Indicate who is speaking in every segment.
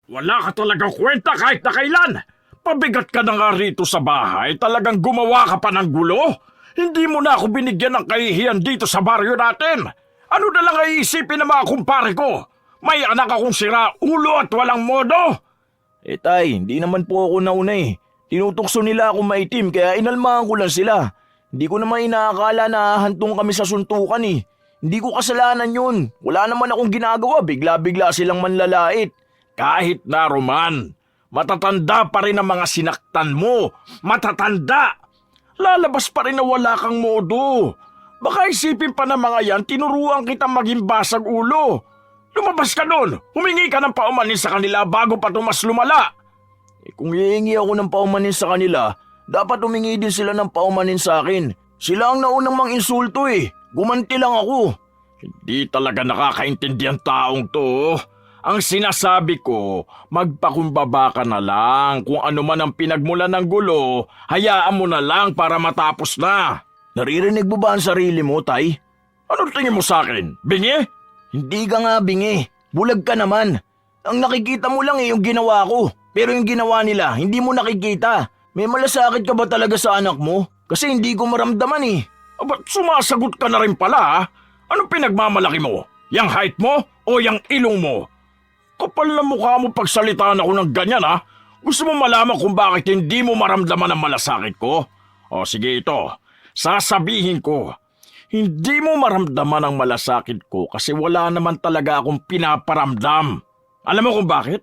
Speaker 1: Wala ka talagang kwenta kahit na kailan. Pabigat ka na nga rito sa bahay, talagang gumawa ka pa ng gulo. Hindi mo na ako binigyan ng kahihiyan dito sa baryo natin. Ano na lang ay isipin ng mga kumpare ko? May anak akong sira ulo at walang modo.
Speaker 2: Tay, hindi naman po ako nauna eh. Tinutukso nila ako maitim kaya inalmahan ko lang sila. Hindi ko naman inaakala na hantong kami sa suntukan eh. Hindi ko kasalanan yun. Wala naman akong ginagawa, bigla-bigla silang manlalait.
Speaker 1: Kahit na Roman, matatanda pa rin ang mga sinaktan mo. Matatanda! Lalabas pa rin na wala kang modo. Baka isipin pa ng mga yan, tinuruan kita maging basag ulo. Lumabas ka doon, humingi ka ng paumanin sa kanila bago pa ito mas lumala.
Speaker 2: Kung hihingi ako ng paumanin sa kanila, dapat humingi din sila ng paumanin sa akin. Sila ang naunang mang-insulto eh. Gumanti lang ako.
Speaker 1: Hindi talaga nakakaintindi ang taong to. Ang sinasabi ko, magpakumbaba ka na lang. Kung ano man ang pinagmulan ng gulo, hayaan mo na lang para matapos na.
Speaker 2: Naririnig mo ba ang sarili mo, Tay?
Speaker 1: Ano tingin mo sa akin? Bingi?
Speaker 2: Hindi ka nga bingi. Bulag ka naman. Ang nakikita mo lang eh yung ginawa ko. Pero yung ginawa nila, hindi mo nakikita. May malasakit ka ba talaga sa anak mo? Kasi hindi ko maramdaman eh.
Speaker 1: Ba't sumasagot ka na rin pala ha? Anong pinagmamalaki mo? Yang height mo o yang ilong mo? Kapal na mukha mo pagsalitaan ako ng ganyan ha? Gusto mo malaman kung bakit hindi mo maramdaman ang malasakit ko? O sige ito, sasabihin ko. Hindi mo maramdaman ang malasakit ko kasi wala naman talaga akong pinaparamdam. Alam mo kung bakit?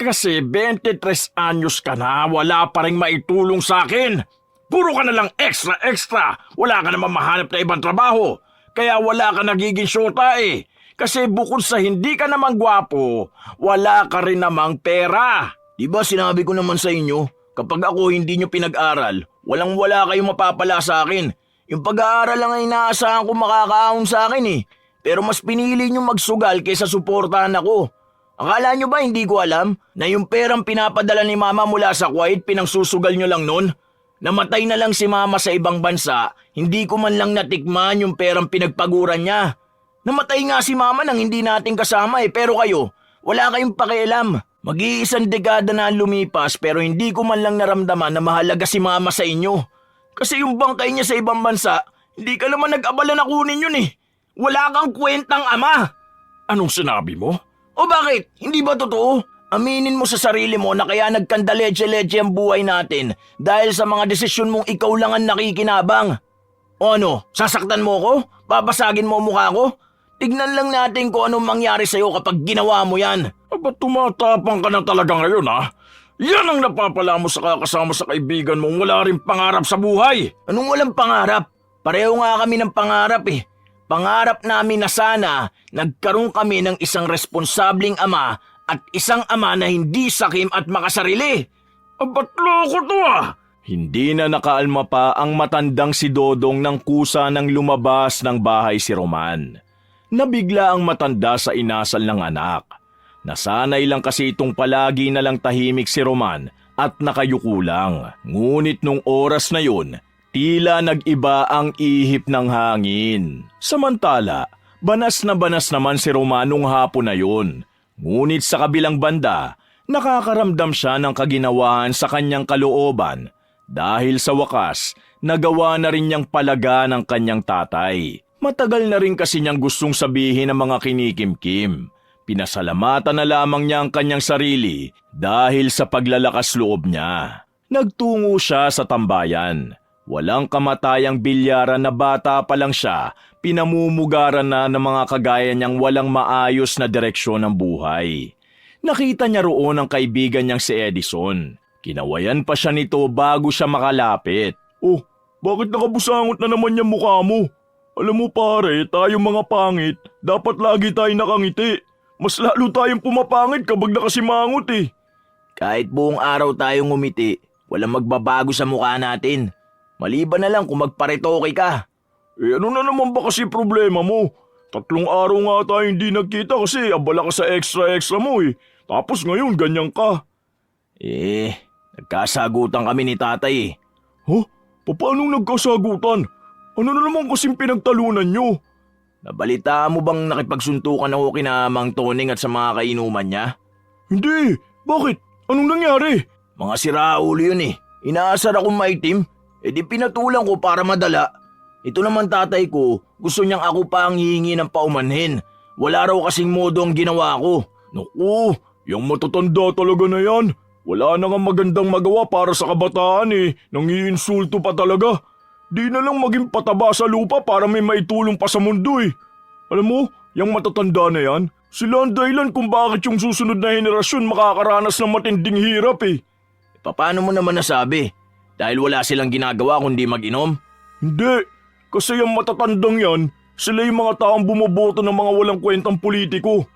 Speaker 1: Kasi 23 anyos ka na, wala pa rin maitulong sa akin. Puro ka na lang extra. Wala ka naman mahanap na ibang trabaho. Kaya wala ka nagiging syota eh. Kasi bukod sa hindi ka naman gwapo, wala ka rin namang pera.
Speaker 2: Diba sinabi ko naman sa inyo, kapag ako hindi nyo pinag-aral, walang-wala kayong mapapala sa akin. Yung pag-aaral lang ay inaasahan ko makakaahon sa akin eh. Pero mas pinili nyo magsugal kaysa suportahan ako. Akala nyo ba hindi ko alam na yung perang pinapadala ni mama mula sa Kuwait pinangsusugal nyo lang nun? Namatay na lang si mama sa ibang bansa, hindi ko man lang natikman yung perang pinagpaguran niya. Namatay nga si mama nang hindi natin kasama eh, pero kayo, wala kayong pakialam. Mag-iisang dekada na lumipas pero hindi ko man lang naramdaman na mahalaga si mama sa inyo. Kasi yung bangkay niya sa ibang bansa, hindi ka naman nag-abala na kunin yun eh. Wala kang kwentang ama.
Speaker 1: Anong sinabi mo?
Speaker 2: O bakit? Hindi ba totoo? Aminin mo sa sarili mo na kaya nagkandaletse-letse ang buhay natin dahil sa mga desisyon mong ikaw lang ang nakikinabang. O ano, sasaktan mo ko? Babasagin mo mukha ko? Tignan lang natin kung anong mangyari sa'yo kapag ginawa mo yan.
Speaker 1: Ba't tumatapang ka na talaga ngayon ha? Yan ang napapala mo sa kakasama sa kaibigan mong wala rin pangarap sa buhay.
Speaker 2: Anong walang pangarap? Pareho nga kami ng pangarap eh. Pangarap namin na sana nagkaroon kami ng isang responsabling ama at isang ama na hindi sakim at makasarili.
Speaker 1: Ba't loko to ah?
Speaker 3: Hindi na nakaalma pa ang matandang si Dodong nang kusa nang lumabas ng bahay si Roman. Nabigla ang matanda sa inasal ng anak. Nasanay lang kasi itong palagi na lang tahimik si Roman at nakayuko lang. Ngunit nung oras na yun, tila nag-iba ang ihip ng hangin. Samantala, banas naman si Roman nung hapon na yun. Ngunit sa kabilang banda, nakakaramdam siya ng kaginawaan sa kanyang kalooban dahil sa wakas, nagawa na rin niyang palaga ng kanyang tatay. Matagal na rin kasi niyang gustong sabihin ang mga kinikimkim. Pinasalamatan na lamang niya ang kanyang sarili dahil sa paglalakas loob niya. Nagtungo siya sa tambayan. Walang kamatayang bilyaran na bata pa lang siya, pinamumugaran na ng mga kagaya niyang walang maayos na direksyon ng buhay. Nakita niya roon ang kaibigan niyang si Edison. Kinawayan pa siya nito bago siya makalapit.
Speaker 1: Oh, bakit nakabusangot na naman yung mukha mo? Alam mo pare, tayong mga pangit, dapat lagi tayong nakangiti. Mas lalo tayong pumapangit kapag nakasimangot eh.
Speaker 2: Kahit buong araw tayong ngumiti, walang magbabago sa mukha natin. Maliban na lang kung magparetoke ka.
Speaker 1: Eh ano na naman ba kasi problema mo? 3 araw nga tayo hindi nagkita kasi abala ka sa extra mo eh. Tapos ngayon ganyan ka.
Speaker 2: Nagkasagutan kami ni tatay eh.
Speaker 1: Huh? Paano nagkasagutan? Ano na naman kasing pinagtalunan nyo?
Speaker 2: Nabalita mo bang nakipagsuntukan ako kina Mang Toning at sa mga kainuman niya?
Speaker 1: Hindi,
Speaker 3: Bakit? Anong nangyari?
Speaker 2: Mga siraulo yun eh. Inaasar akong maitim. Di pinatulang ko para madala. Ito naman tatay ko, gusto niyang ako pa ang hihingi ng paumanhin. Wala raw kasing modo ang ginawa ko.
Speaker 3: Naku, yung matatanda talaga na yan. Wala na nga magandang magawa para sa kabataan eh. Nangiinsulto pa talaga. Di na lang maging pataba sa lupa para may maitulong pa sa mundo eh. Alam mo, yung matatanda na yan, sila ang dahilan kung bakit yung susunod na henerasyon makakaranas ng matinding hirap eh.
Speaker 2: Paano mo naman nasabi? Dahil wala silang ginagawa kundi mag-inom?
Speaker 3: Hindi, kasi yung matatandang yan, sila yung mga taong bumoboto ng mga walang kwentang politiko.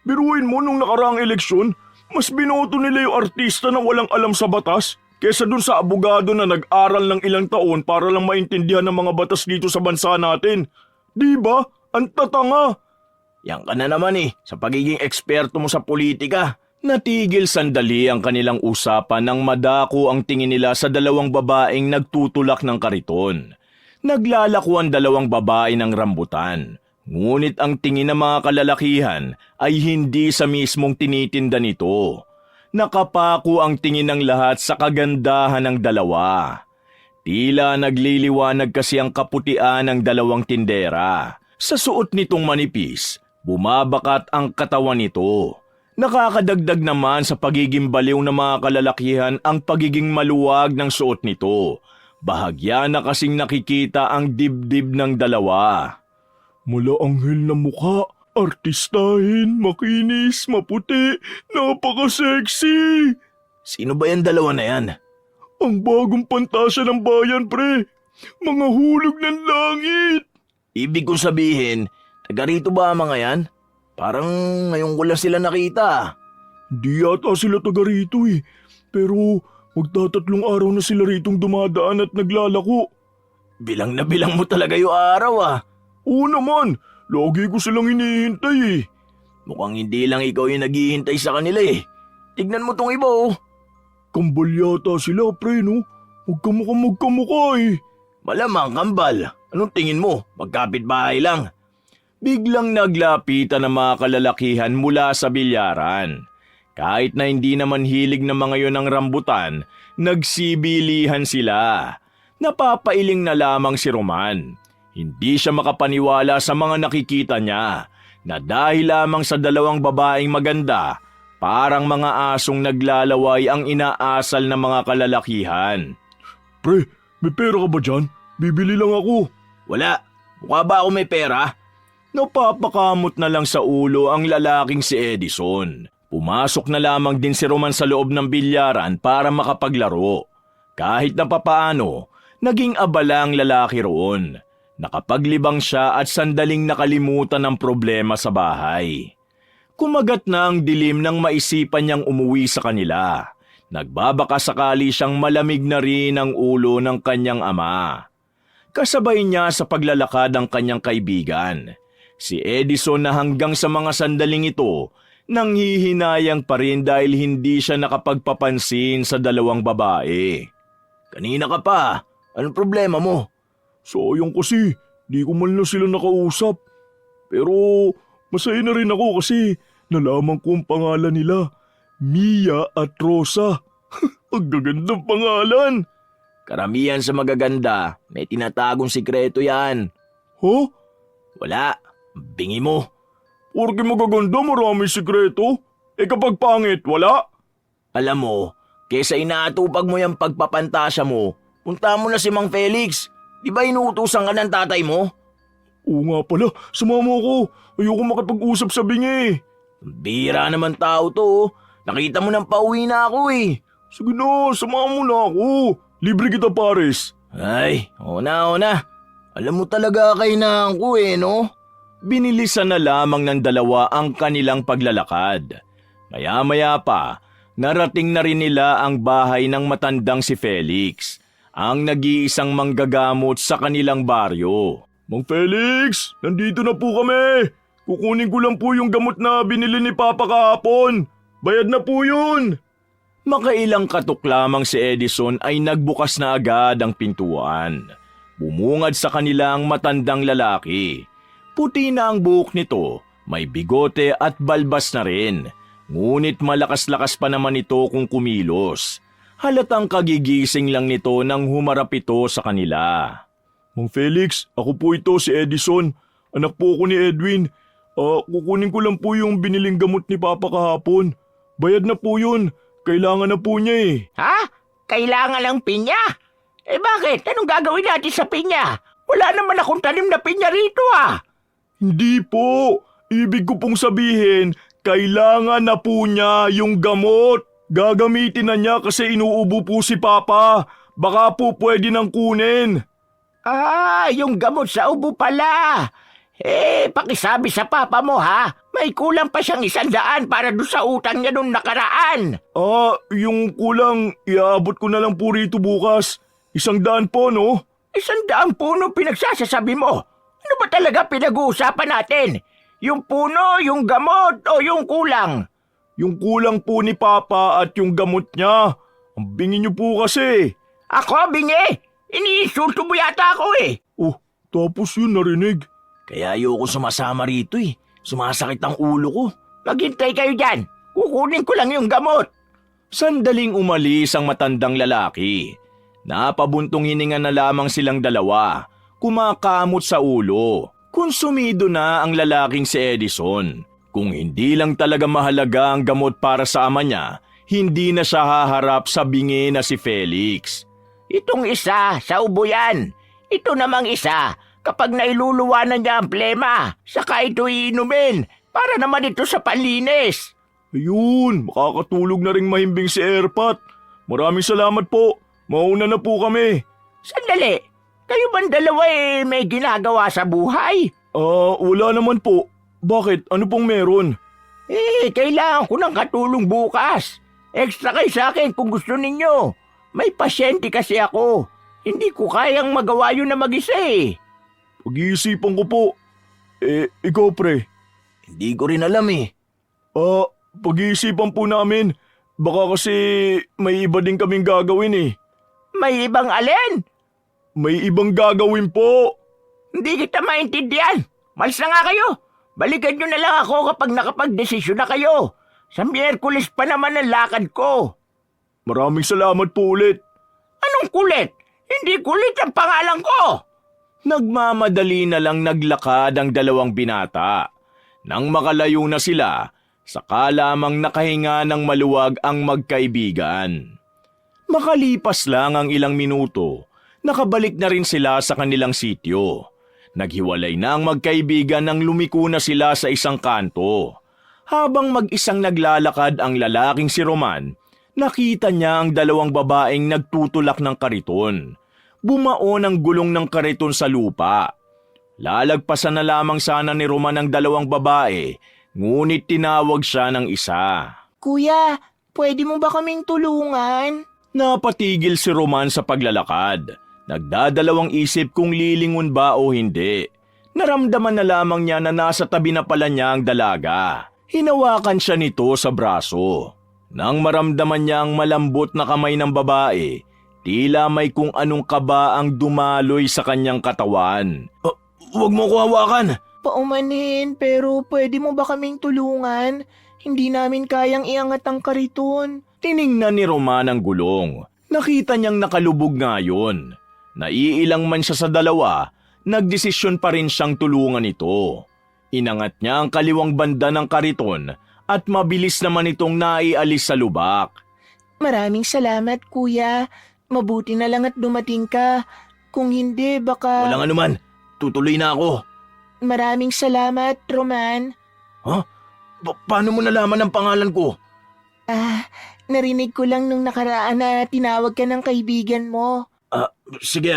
Speaker 3: Biruin mo nung nakaraang eleksyon, mas binoto nila yung artista na walang alam sa batas kesa dun sa abogado na nag-aral ng ilang taon para lang maintindihan ng mga batas dito sa bansa natin. Di ba? Ang tatanga!
Speaker 2: Yan ka na naman eh, sa pagiging eksperto mo sa politika.
Speaker 3: Natigil sandali ang kanilang usapan nang madako ang tingin nila sa dalawang babaeng nagtutulak ng kariton. Naglalako ang dalawang babae ng rambutan. Ngunit ang tingin ng mga kalalakihan ay hindi sa mismong tinitinda nito. Nakapako ang tingin ng lahat sa kagandahan ng dalawa. Tila nagliliwanag kasi ang kaputian ng dalawang tindera. Sa suot nitong manipis, bumabakat ang katawan nito. Nakakadagdag naman sa pagiging baliw ng mga kalalakihan ang pagiging maluwag ng suot nito. Bahagya na kasing nakikita ang dibdib ng dalawa. Mula anghel na mukha, artistahin, makinis, maputi, napaka-sexy.
Speaker 2: Sino ba yung dalawa na yan?
Speaker 3: Ang bagong pantasya ng bayan, pre. Mga hulog ng langit.
Speaker 2: Ibig kong sabihin, taga rito ba ang mga yan? Parang ngayon ko lang sila nakita.
Speaker 3: Di yata sila taga rito eh. Pero magtatatlong araw na sila ritong dumadaan at naglalako.
Speaker 2: Bilang na bilang mo talaga yung araw ah.
Speaker 3: Oo naman, lagi ko silang hinihintay eh.
Speaker 2: Mukhang hindi lang ikaw yung naghihintay sa kanila eh. Tignan mo tong iba oh.
Speaker 3: Kambal yata sila, pre, no? Magkamukha eh.
Speaker 2: Malamang kambal. Anong tingin mo? Magkapit-bahay lang.
Speaker 3: Biglang naglapitan ang mga kalalakihan mula sa bilyaran. Kahit na hindi naman hilig ng mga yon ng rambutan, nagsibilihan sila. Napapailing na lamang si Roman. Hindi siya makapaniwala sa mga nakikita niya na dahil lamang sa dalawang babaeng maganda, parang mga asong naglalaway ang inaasal ng mga kalalakihan. Pre, may pera ka ba dyan? Bibili lang ako.
Speaker 2: Wala. Mukha ba ako may pera?
Speaker 3: Napapakamot na lang sa ulo ang lalaking si Edison. Pumasok na lamang din si Roman sa loob ng bilyaran para makapaglaro. Kahit na papaano, naging abala ang lalaki roon. Nakapaglibang siya at sandaling nakalimutan ang problema sa bahay. Kumagat na ang dilim nang maisipan niyang umuwi sa kanila. Nagbabaka sakali siyang malamig na rin ang ulo ng kanyang ama. Kasabay niya sa paglalakad ang kanyang kaibigan. Si Edison na hanggang sa mga sandaling ito, nanghihinayang pa rin dahil hindi siya nakapagpapansin sa dalawang babae.
Speaker 2: Kanina ka pa. Anong problema mo?
Speaker 3: Sayang kasi, di ko man lang sila nakausap. Pero masaya na rin ako kasi nalaman ko ang pangalan nila. Mia at Rosa. Ang gagandang pangalan.
Speaker 2: Karamihan sa magaganda, may tinatagong sikreto yan.
Speaker 3: Huh?
Speaker 2: Wala. Bingi mo.
Speaker 3: Porke magaganda maraming sikreto. Kapag pangit, wala?
Speaker 2: Alam mo, kesa inaatupag mo yung pagpapantasya mo, punta mo na si Mang Felix. Di ba inuutusan ka ng tatay mo?
Speaker 3: Oo nga pala, sumama ko. Ayoko makipag-usap sa bingi.
Speaker 2: Bira naman tao to. Nakita mo nang pauwi na ako eh.
Speaker 3: Sige na, sumama mo na ako. Libre kita, pares.
Speaker 2: Ay, ona. Alam mo talaga kailangan ko eh, no?
Speaker 3: Binilisan na lamang ng dalawa ang kanilang paglalakad. Maya-maya pa, narating na rin nila ang bahay ng matandang si Felix, ang nag-iisang manggagamot sa kanilang baryo. Mang Felix, nandito na po kami. Kukunin ko lang po yung gamot na binili ni Papa kahapon. Bayad na po yun. Makailang katok lamang si Edison ay nagbukas na agad ang pintuan. Bumungad sa kanila ang matandang lalaki. Puti na ang buhok nito, may bigote at balbas na rin. Ngunit malakas-lakas pa naman ito kung kumilos. Halatang kagigising lang nito nang humarap ito sa kanila. Mang Felix, ako po ito si Edison. Anak po ako ni Edwin. Kukunin ko lang po yung biniling gamot ni Papa kahapon. Bayad na po yun. Kailangan na po niya eh.
Speaker 2: Ha? Kailangan ng pinya? Bakit? Anong gagawin natin sa pinya? Wala naman akong tanim na pinya rito
Speaker 3: Hindi po. Ibig ko pong sabihin, kailangan na po niya yung gamot. Gagamitin na niya kasi inuubo po si Papa. Baka po pwede nang kunin.
Speaker 2: Yung gamot sa ubo pala. Pakisabi sa papa mo may kulang pa siyang 100 para doon sa utang niya nung nakaraan.
Speaker 3: Yung kulang, iaabot ko na lang po rito bukas. 100 po, no?
Speaker 2: 100 puno pinagsasasabi mo. Ano ba talaga pinag-uusapan natin? Yung puno, yung gamot, o yung kulang?
Speaker 3: Yung kulang po ni Papa at yung gamot niya. Ang bingi niyo po kasi.
Speaker 2: Ako, bingi? Iniinsulto mo yata ako
Speaker 3: Tapos yun narinig.
Speaker 2: Kaya ayoko sumasama rito Sumasakit ang ulo ko. Maghintay kayo dyan. Kukunin ko lang yung gamot.
Speaker 3: Sandaling umalis ang matandang lalaki. Napabuntong hininga na lamang silang dalawa. Kumakamot sa ulo. Konsumido na ang lalaking si Edison. Kung hindi lang talaga mahalaga ang gamot para sa ama niya, hindi na siya haharap sa bingi na si Felix.
Speaker 2: Itong isa, sa ubo yan. Ito namang isa, kapag nailuluwanan niya ang plema, saka ito iinumin, para naman ito sa panlinis.
Speaker 3: Ayun, makakatulog na ring mahimbing si Erpat. Maraming salamat po. Mauna na po kami.
Speaker 2: Sandali, kayo bang dalawa may ginagawa sa buhay?
Speaker 3: Wala naman po. Bakit? Ano pong meron?
Speaker 2: Kailangan ko ng katulong bukas. Extra kayo sa akin kung gusto ninyo. May pasyente kasi ako. Hindi ko kayang magawa yun na mag-isa
Speaker 3: Pag-iisipan ko po. Ikaw pre.
Speaker 2: Hindi ko rin alam
Speaker 3: Pag-iisipan po namin. Baka kasi may iba din kaming gagawin
Speaker 2: May ibang alin?
Speaker 3: May ibang gagawin po.
Speaker 2: Hindi kita maintindihan. Malis na nga kayo. Balikan nyo na lang ako kapag nakapag-desisyon na kayo. Sa Miyerkules pa naman ang lakad ko.
Speaker 3: Maraming salamat po ulit.
Speaker 2: Anong kulit? Hindi kulit ang pangalan ko.
Speaker 3: Nagmamadali na lang naglakad ang dalawang binata. Nang makalayo na sila, saka lamang nakahinga ng maluwag ang magkaibigan. Makalipas lang ang ilang minuto, nakabalik na rin sila sa kanilang sityo. Naghiwalay na ang magkaibigan nang lumiko na sila sa isang kanto. Habang mag-isang naglalakad ang lalaking si Roman, nakita niya ang dalawang babaeng nagtutulak ng kariton. Bumaon ang gulong ng kariton sa lupa. Lalagpasan na lamang sana ni Roman ang dalawang babae, ngunit tinawag siya ng isa.
Speaker 4: Kuya, pwede mo ba kaming tulungan?
Speaker 3: Napatigil si Roman sa paglalakad. Nagdadalawang isip kung lilingon ba o hindi. Naramdaman na lamang niya na nasa tabi na pala niya ang dalaga. Hinawakan siya nito sa braso. Nang maramdaman niya ang malambot na kamay ng babae, tila may kung anong kaba ang dumaloy sa kanyang katawan.
Speaker 2: Huwag mo ko hawakan.
Speaker 4: Paumanhin, pero pwede mo ba kaming tulungan? Hindi namin kayang iangat ang kariton.
Speaker 3: Tiningnan ni Roman ang gulong. Nakita niyang nakalubog nga yun. Naiilang man siya sa dalawa, nagdesisyon pa rin siyang tulungan ito. Inangat niya ang kaliwang banda ng kariton at mabilis naman itong naialis sa lubak.
Speaker 4: Maraming salamat, kuya. Mabuti na lang at dumating ka. Kung hindi, baka...
Speaker 2: Walang anuman. Tutuloy na ako.
Speaker 4: Maraming salamat, Roman.
Speaker 2: Paano mo nalaman ang pangalan ko?
Speaker 4: Narinig ko lang nung nakaraan na tinawag ka ng kaibigan mo.
Speaker 2: Sige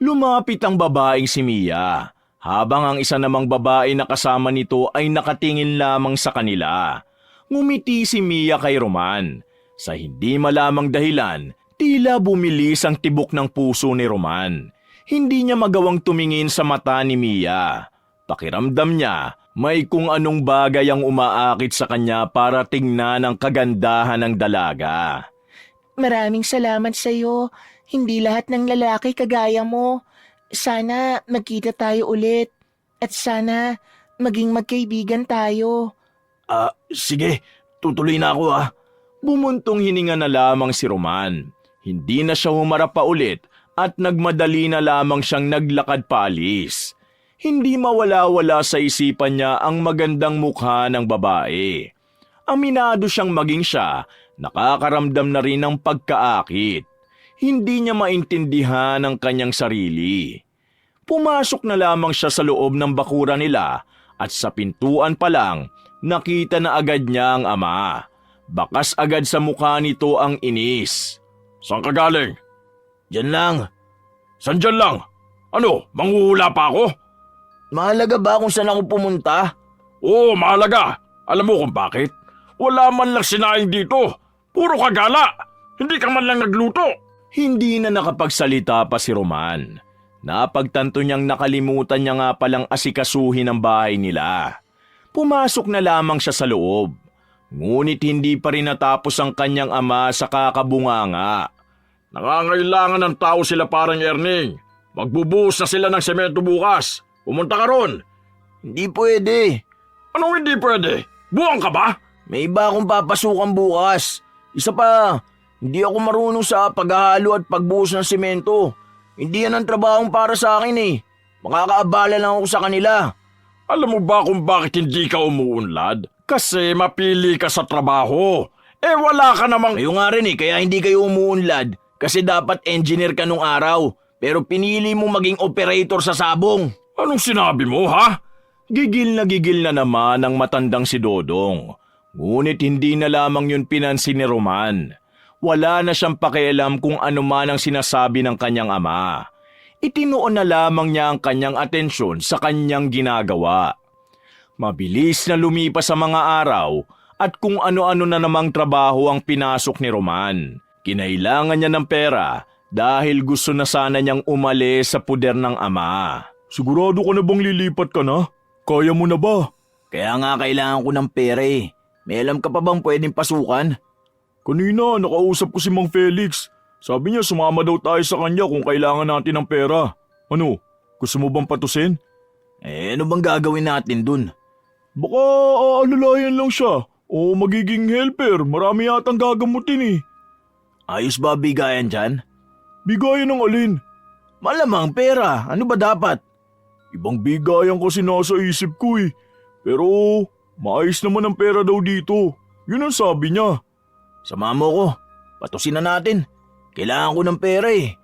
Speaker 3: Lumapit ang babaeng si Mia, habang ang isa namang babae na kasama nito ay nakatingin lamang sa kanila. Ngumiti si Mia kay Roman. Sa hindi malamang dahilan, tila bumilis ang tibok ng puso ni Roman. Hindi niya magawang tumingin sa mata ni Mia. Pakiramdam niya, may kung anong bagay ang umaakit sa kanya para tingnan ang kagandahan ng dalaga.
Speaker 4: Maraming salamat sa iyo. Hindi lahat ng lalaki kagaya mo. Sana magkita tayo ulit. At sana maging magkaibigan tayo.
Speaker 2: Sige. tutuloy na ako ha.
Speaker 3: Bumuntong hininga na lamang si Roman. Hindi na siya humarap pa ulit at nagmadali na lamang siyang naglakad paalis. Hindi mawala-wala sa isipan niya ang magandang mukha ng babae. Aminado siyang maging siya, nakakaramdam na rin ng pagkaakit. Hindi niya maintindihan ang kanyang sarili. Pumasok na lamang siya sa loob ng bakuran nila at sa pintuan pa lang, nakita na agad niya ang ama. Bakas agad sa mukha nito ang inis.
Speaker 1: Saan ka galing?
Speaker 2: Diyan lang.
Speaker 1: San dyan lang? Ano, manghuhula pa ako?
Speaker 2: Mahalaga ba kung saan ako pumunta?
Speaker 1: Oo, mahalaga. Alam mo kung bakit? Wala man lang sinaing dito. Puro kagala. Hindi ka man lang nagluto.
Speaker 3: Hindi na nakapagsalita pa si Roman. Napagtanto niyang nakalimutan niya nga palang asikasuhin ang bahay nila. Pumasok na lamang siya sa loob. Ngunit hindi pa rin natapos ang kanyang ama sa kakabunganga.
Speaker 1: Nangangailangan ng tao sila parang Erning. Magbubuhos na sila ng semento bukas. Pumunta ka ron.
Speaker 2: Hindi pwede.
Speaker 1: Anong hindi pwede? Buwang ka ba?
Speaker 2: May iba akong papasukan bukas. Isa pa, hindi ako marunong sa paghahalo at pagbuhos ng semento. Hindi yan ang trabahong para sa akin eh. Makakaabala lang ako sa kanila.
Speaker 1: Alam mo ba kung bakit hindi ka umuunlad? Kasi mapili ka sa trabaho. Eh wala ka namang...
Speaker 2: Kayo nga rin eh, kaya hindi kayo umuunlad. Kasi dapat engineer ka nung araw. Pero pinili mo maging operator sa sabong.
Speaker 1: Anong sinabi mo, ha?
Speaker 3: Gigil na naman ang matandang si Dodong. Ngunit hindi na lamang yun pinansin ni Roman. Wala na siyang pakialam kung ano man ang sinasabi ng kanyang ama. Itinuon na lamang niya ang kanyang atensyon sa kanyang ginagawa. Mabilis na lumipas sa mga araw at kung ano-ano na namang trabaho ang pinasok ni Roman. Kinailangan niya ng pera dahil gusto na sana niyang umalis sa puder ng ama.
Speaker 1: Sigurado ka na bang lilipat ka na? Kaya mo na ba?
Speaker 2: Kaya nga kailangan ko ng pera eh. May alam ka pa bang pwedeng pasukan?
Speaker 1: Kanina, nakausap ko si Mang Felix. Sabi niya sumama daw tayo sa kanya kung kailangan natin ng pera. Ano, gusto mo bang patusin?
Speaker 2: Ano bang gagawin natin dun?
Speaker 1: Baka aalalayan lang siya o magiging helper. Marami yatang gagamutin eh.
Speaker 2: Ayos ba bigayan dyan?
Speaker 1: Bigayan ng alin?
Speaker 2: Malamang pera. Ano ba dapat?
Speaker 1: Ibang bigayan kasi nasa isip ko eh. Pero maayos naman ang pera daw dito. Yun ang sabi niya.
Speaker 2: Sama mo ko. Patusin na natin. Kailangan ko ng pera eh.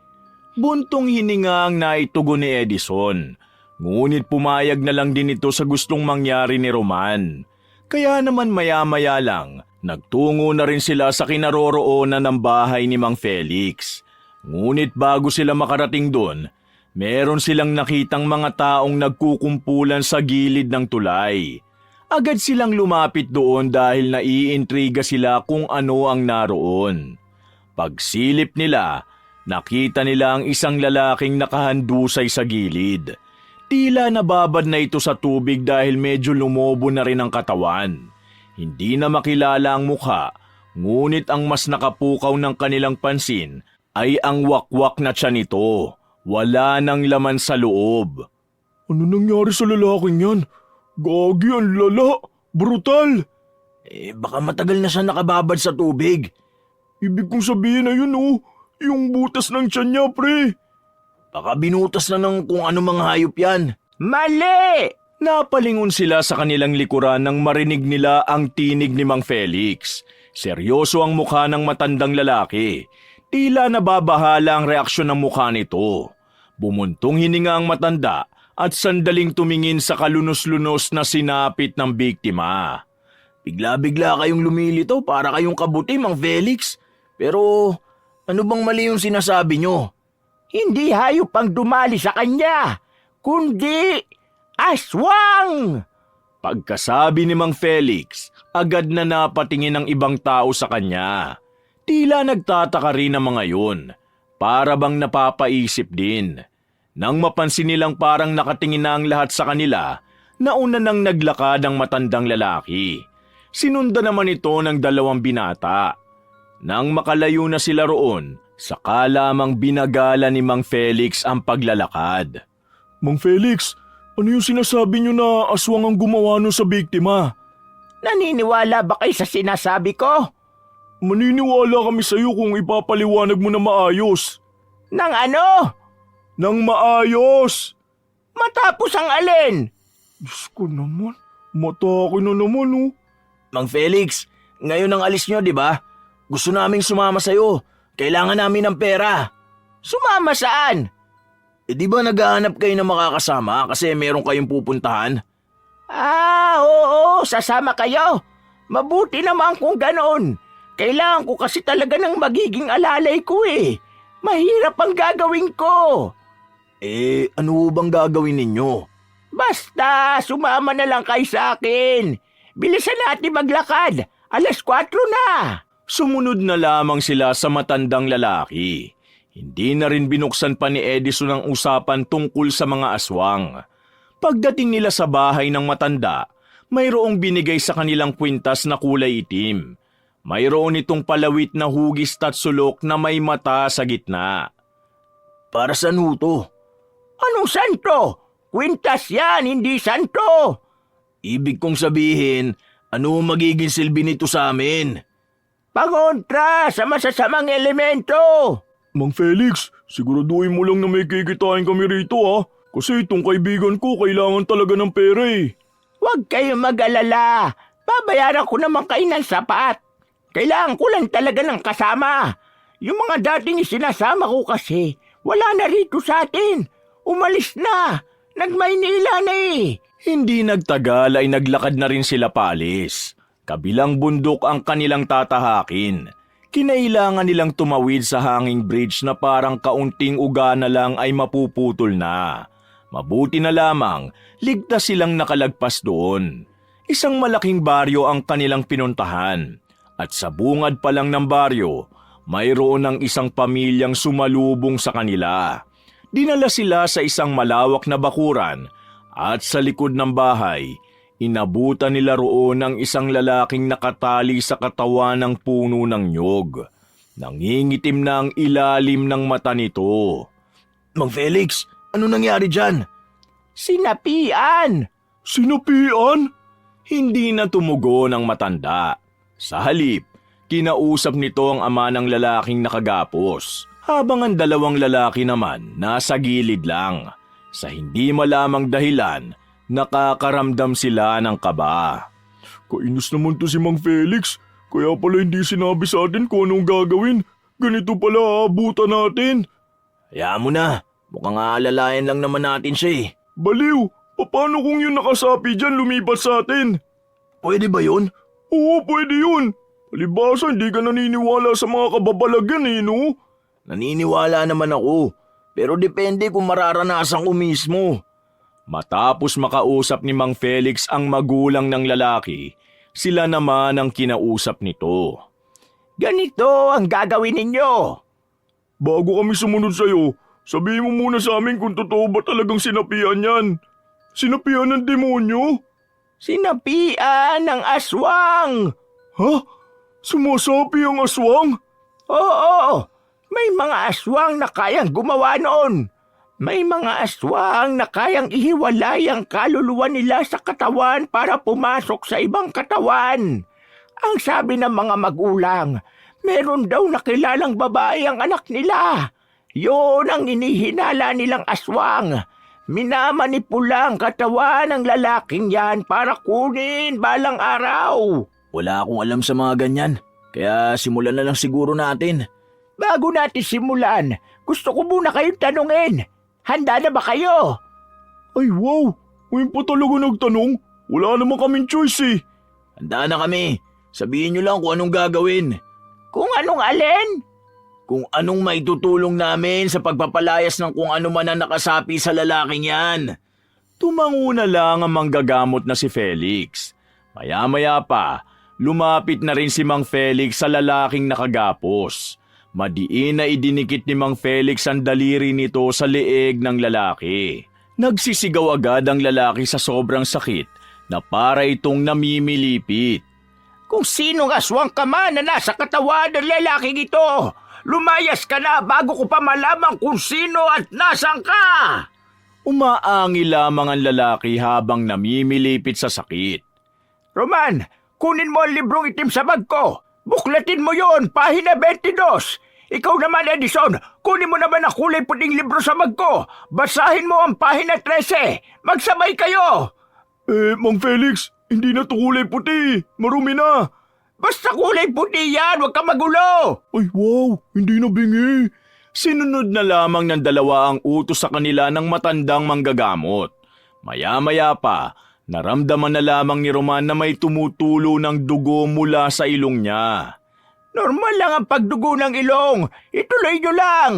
Speaker 3: Buntong hininga ang naitugon ni Edison. Ngunit pumayag na lang din ito sa gustong mangyari ni Roman. Kaya naman maya-maya lang, nagtungo na rin sila sa kinaroroonan ng bahay ni Mang Felix. Ngunit bago sila makarating doon, meron silang nakitang mga taong nagkukumpulan sa gilid ng tulay. Agad silang lumapit doon dahil naiintriga sila kung ano ang naroon. Pagsilip nila, nakita nila ang isang lalaking nakahandusay sa gilid. Tila nababad na ito sa tubig dahil medyo lumobo na rin ang katawan. Hindi na makilala ang mukha, ngunit ang mas nakapukaw ng kanilang pansin ay ang wakwak na tiyan nito. Wala nang laman sa loob.
Speaker 1: Ano nangyari sa lalaking yan? Gagi, ang lala. Brutal.
Speaker 2: Baka matagal na siya nakababad sa tubig.
Speaker 1: Ibig kong sabihin na yun yung butas ng tiyan niya, pre.
Speaker 2: Baka binutas na ng kung ano mga hayop yan.
Speaker 3: Mali! Napalingon sila sa kanilang likuran nang marinig nila ang tinig ni Mang Felix. Seryoso ang mukha ng matandang lalaki. Tila nababahala ang reaksyon ng mukha nito. Bumuntong hininga ang matanda at sandaling tumingin sa kalunos-lunos na sinapit ng biktima.
Speaker 2: Bigla-bigla kayong lumilitaw para kayong kabuti, Mang Felix. Pero ano bang mali yung sinasabi nyo?
Speaker 4: Hindi hayop ang dumali sa kanya, kundi aswang!
Speaker 3: Pagkasabi ni Mang Felix, agad na napatingin ng ibang tao sa kanya. Tila nagtataka rin ang mga yun, para bang napapaisip din. Nang mapansin nilang parang nakatingin na ang lahat sa kanila, nauna nang naglakad ang matandang lalaki. Sinundan naman ito ng dalawang binata. Nang makalayo na sila roon, saka lamang binagala ni Mang Felix ang paglalakad.
Speaker 1: Mang Felix, ano yung sinasabi niyo na aswang ang gumawa nun sa biktima?
Speaker 2: Naniniwala ba kayo sa sinasabi ko?
Speaker 3: Maniniwala kami sa iyo kung ipapaliwanag mo na maayos.
Speaker 2: Nang ano?
Speaker 3: Nang maayos!
Speaker 2: Matapos ang alin?
Speaker 3: Diyos ko naman, matake na naman oh.
Speaker 2: Mang Felix, ngayon ang alis nyo, di ba? Gusto naming sumama sa'yo. Kailangan namin ng pera. Sumama saan? Di ba naghahanap kayo ng makakasama kasi meron kayong pupuntahan? Oo, sasama kayo. Mabuti naman kung ganon. Kailangan ko kasi talaga ng magiging alalay ko eh. Mahirap ang gagawin ko. Ano bang gagawin ninyo? Basta, sumama na lang kayo sa akin. Bilisan natin maglakad. 4:00 na.
Speaker 3: Sumunod na lamang sila sa matandang lalaki. Hindi na rin binuksan pa ni Edison ang usapan tungkol sa mga aswang. Pagdating nila sa bahay ng matanda, mayroong binigay sa kanilang kwintas na kulay itim. Mayroon itong palawit na hugis at sulok na may mata sa gitna.
Speaker 2: Para saan ho to? Anong santo? Kwintas yan, hindi santo. Ibig kong sabihin, ano magiging silbi nito sa amin? Pangontra sa masasamang elemento.
Speaker 3: Mang Felix, siguraduhin mo lang na may kikitain kami rito ha. Kasi itong kaibigan ko kailangan talaga ng pera eh.
Speaker 2: Huwag kayong mag-alala. Babayaran ko naman kayo ng sapat. Kailangan ko lang talaga ng kasama. Yung mga dating isinasama ko kasi, wala na rito sa atin. Umalis na. Nagmaynila na eh.
Speaker 3: Hindi nagtagal ay naglakad na rin sila paalis. Kabilang bundok ang kanilang tatahakin. Kinailangan nilang tumawid sa hanging bridge na parang kaunting uga na lang ay mapuputol na. Mabuti na lamang, ligtas silang nakalagpas doon. Isang malaking baryo ang kanilang pinuntahan. At sa bungad pa lang ng baryo, mayroon ng isang pamilyang sumalubong sa kanila. Dinala sila sa isang malawak na bakuran at sa likod ng bahay, inabutan nila roon ang isang lalaking nakatali sa katawan ng puno ng nyog. Nangingitim na ang ilalim ng mata nito.
Speaker 2: Mang Felix, ano nangyari dyan? Sinapian!
Speaker 3: Sinapian? Hindi na tumugon ang matanda. Sa halip, kinausap nito ang ama ng lalaking nakagapos, habang ang dalawang lalaki naman nasa gilid lang. Sa hindi malamang dahilan, nakakaramdam sila ng kaba. Kainis naman to si Mang Felix, kaya pala hindi sinabi sa atin kung anong gagawin. Ganito pala aabutan natin.
Speaker 2: Hayaan mo na, mukhang aalalayan lang naman natin siya eh.
Speaker 3: Baliw, paano kung yung nakasapi dyan lumipat sa atin?
Speaker 2: Pwede ba yun?
Speaker 3: Oo, pwede yun. Palibasa, hindi ka naniniwala sa mga kababalagyan eh, no?
Speaker 2: Naniniwala naman ako, pero depende kung mararanasan ko mismo.
Speaker 3: Matapos makausap ni Mang Felix ang magulang ng lalaki, sila naman ang kinausap nito.
Speaker 2: Ganito ang gagawin ninyo.
Speaker 3: Bago kami sumunod sa'yo, sabihin mo muna sa amin kung totoo ba talagang sinapian yan. Sinapian ng demonyo?
Speaker 2: Sinapian ng aswang.
Speaker 3: Ha? Sumasapi ang aswang?
Speaker 2: Oo, may mga aswang na kayang gumawa noon. May mga aswang na kayang ihiwalay ang kaluluwa nila sa katawan para pumasok sa ibang katawan. Ang sabi ng mga magulang, meron daw nakilalang babae ang anak nila. Yun ang inihinala nilang aswang. Minamanipula ang katawan ng lalaking yan para kunin balang araw. Wala akong alam sa mga ganyan, kaya simulan na lang siguro natin. Bago natin simulan, gusto ko muna kayong tanungin. Handa na ba kayo?
Speaker 3: Ay wow, ngayon pa talaga nagtanong. Wala naman kaming choice eh.
Speaker 2: Handa na kami. Sabihin nyo lang kung anong gagawin. Kung anong alin? Kung anong maitutulong namin sa pagpapalayas ng kung ano man ang nakasapi sa lalaking yan.
Speaker 3: Tumango na lang ang manggagamot na si Felix. Maya-maya pa, lumapit na rin si Mang Felix sa lalaking nakagapos. Madiin na idinikit ni Mang Felix ang daliri nito sa leeg ng lalaki. Nagsisigaw agad ang lalaki sa sobrang sakit na para itong namimilipit.
Speaker 2: Kung sinong aswang ka man na nasa katawan ng lalaking ito, lumayas ka na bago ko pa malaman kung sino at nasan ka!
Speaker 3: Umaangi lamang ang lalaki habang namimilipit sa sakit.
Speaker 2: Roman,
Speaker 1: kunin mo ang librong itim sa bag ko. Buklatin mo yon, pahina 22. Ikaw naman, Edison, kunin mo naman ang kulay puting libro sa bag ko. Basahin mo ang pahina 13. Magsabay kayo.
Speaker 3: Mang Felix, hindi na to kulay puti. Marumi na.
Speaker 1: Basta kulay puti yan, huwag ka magulo.
Speaker 3: Ay wow, hindi na bingi. Sinunod na lamang ng dalawa ang utos sa kanila ng matandang manggagamot. Maya-maya pa, naramdaman na lamang ni Roman na may tumutulo ng dugo mula sa ilong niya.
Speaker 1: Normal lang ang pagdugo ng ilong. Ituloy nyo lang.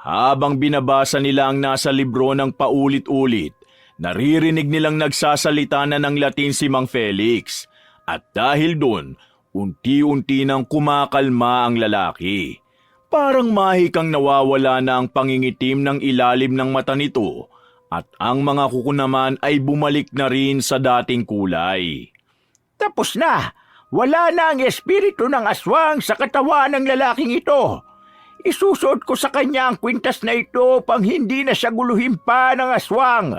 Speaker 3: Habang binabasa nila ang nasa libro ng paulit-ulit, naririnig nilang nagsasalita na ng Latin si Mang Felix. At dahil doon, unti-unti nang kumakalma ang lalaki. Parang mahikang nawawala na ang pangingitim ng ilalim ng mata nito at ang mga kuko naman ay bumalik na rin sa dating kulay.
Speaker 1: Tapos na. Wala na ang espiritu ng aswang sa katawan ng lalaking ito. Isusuot ko sa kanya ang kwintas na ito pang hindi na siya guluhin pa ng aswang.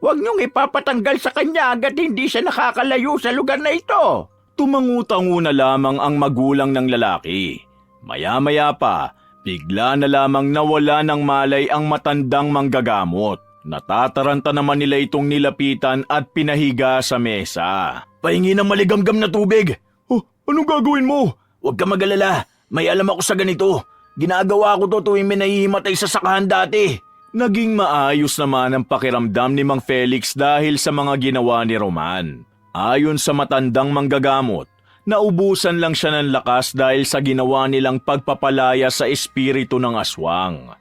Speaker 1: Huwag niyong ipapatanggal sa kanya hanggat hindi siya nakakalayo sa lugar na ito.
Speaker 3: Tumangutango na lamang ang magulang ng lalaki. Maya-maya pa, bigla na lamang nawala ng malay ang matandang manggagamot. Natataranta naman nila itong nilapitan at pinahiga sa mesa.
Speaker 2: Pahingi ng maligamgam na tubig.
Speaker 3: Oh, anong gagawin mo?
Speaker 2: Huwag ka mag-alala. May alam ako sa ganito. Ginagawa ko to tuwing may nahihimatay sa sakahan dati.
Speaker 3: Naging maayos naman ang pakiramdam ni Mang Felix dahil sa mga ginawa ni Roman. Ayon sa matandang manggagamot, naubusan lang siya ng lakas dahil sa ginawa nilang pagpapalaya sa espiritu ng aswang.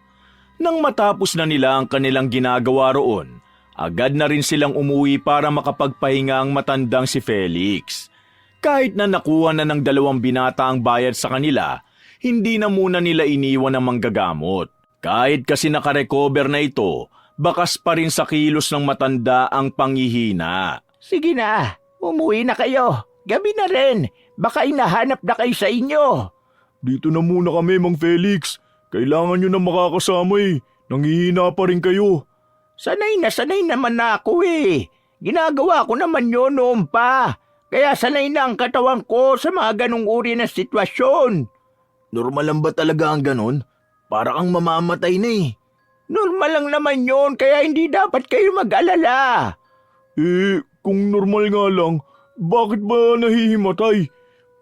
Speaker 3: Nang matapos na nila ang kanilang ginagawa roon, agad na rin silang umuwi para makapagpahinga ang matandang si Felix. Kahit na nakuha na ng dalawang binata ang bayad sa kanila, hindi na muna nila iniwan ang manggagamot. Kahit kasi nakarecover na ito, bakas pa rin sa kilos ng matanda ang panghihina.
Speaker 1: Sige na, umuwi na kayo. Gabi na rin. Baka inahanap na kayo sa inyo.
Speaker 3: Dito na muna kami, Mang Felix. Kailangan nyo na makakasama eh. Nangihina pa rin kayo.
Speaker 1: Sanay naman na ako eh. Ginagawa ko naman yun noon pa. Kaya sanay na ang katawan ko sa mga ganong uri ng sitwasyon.
Speaker 2: Normal lang ba talaga ang ganon? Para kang mamamatay na eh.
Speaker 1: Normal lang naman yun, kaya hindi dapat kayo mag-alala.
Speaker 3: Kung normal nga lang, bakit ba nahihimatay?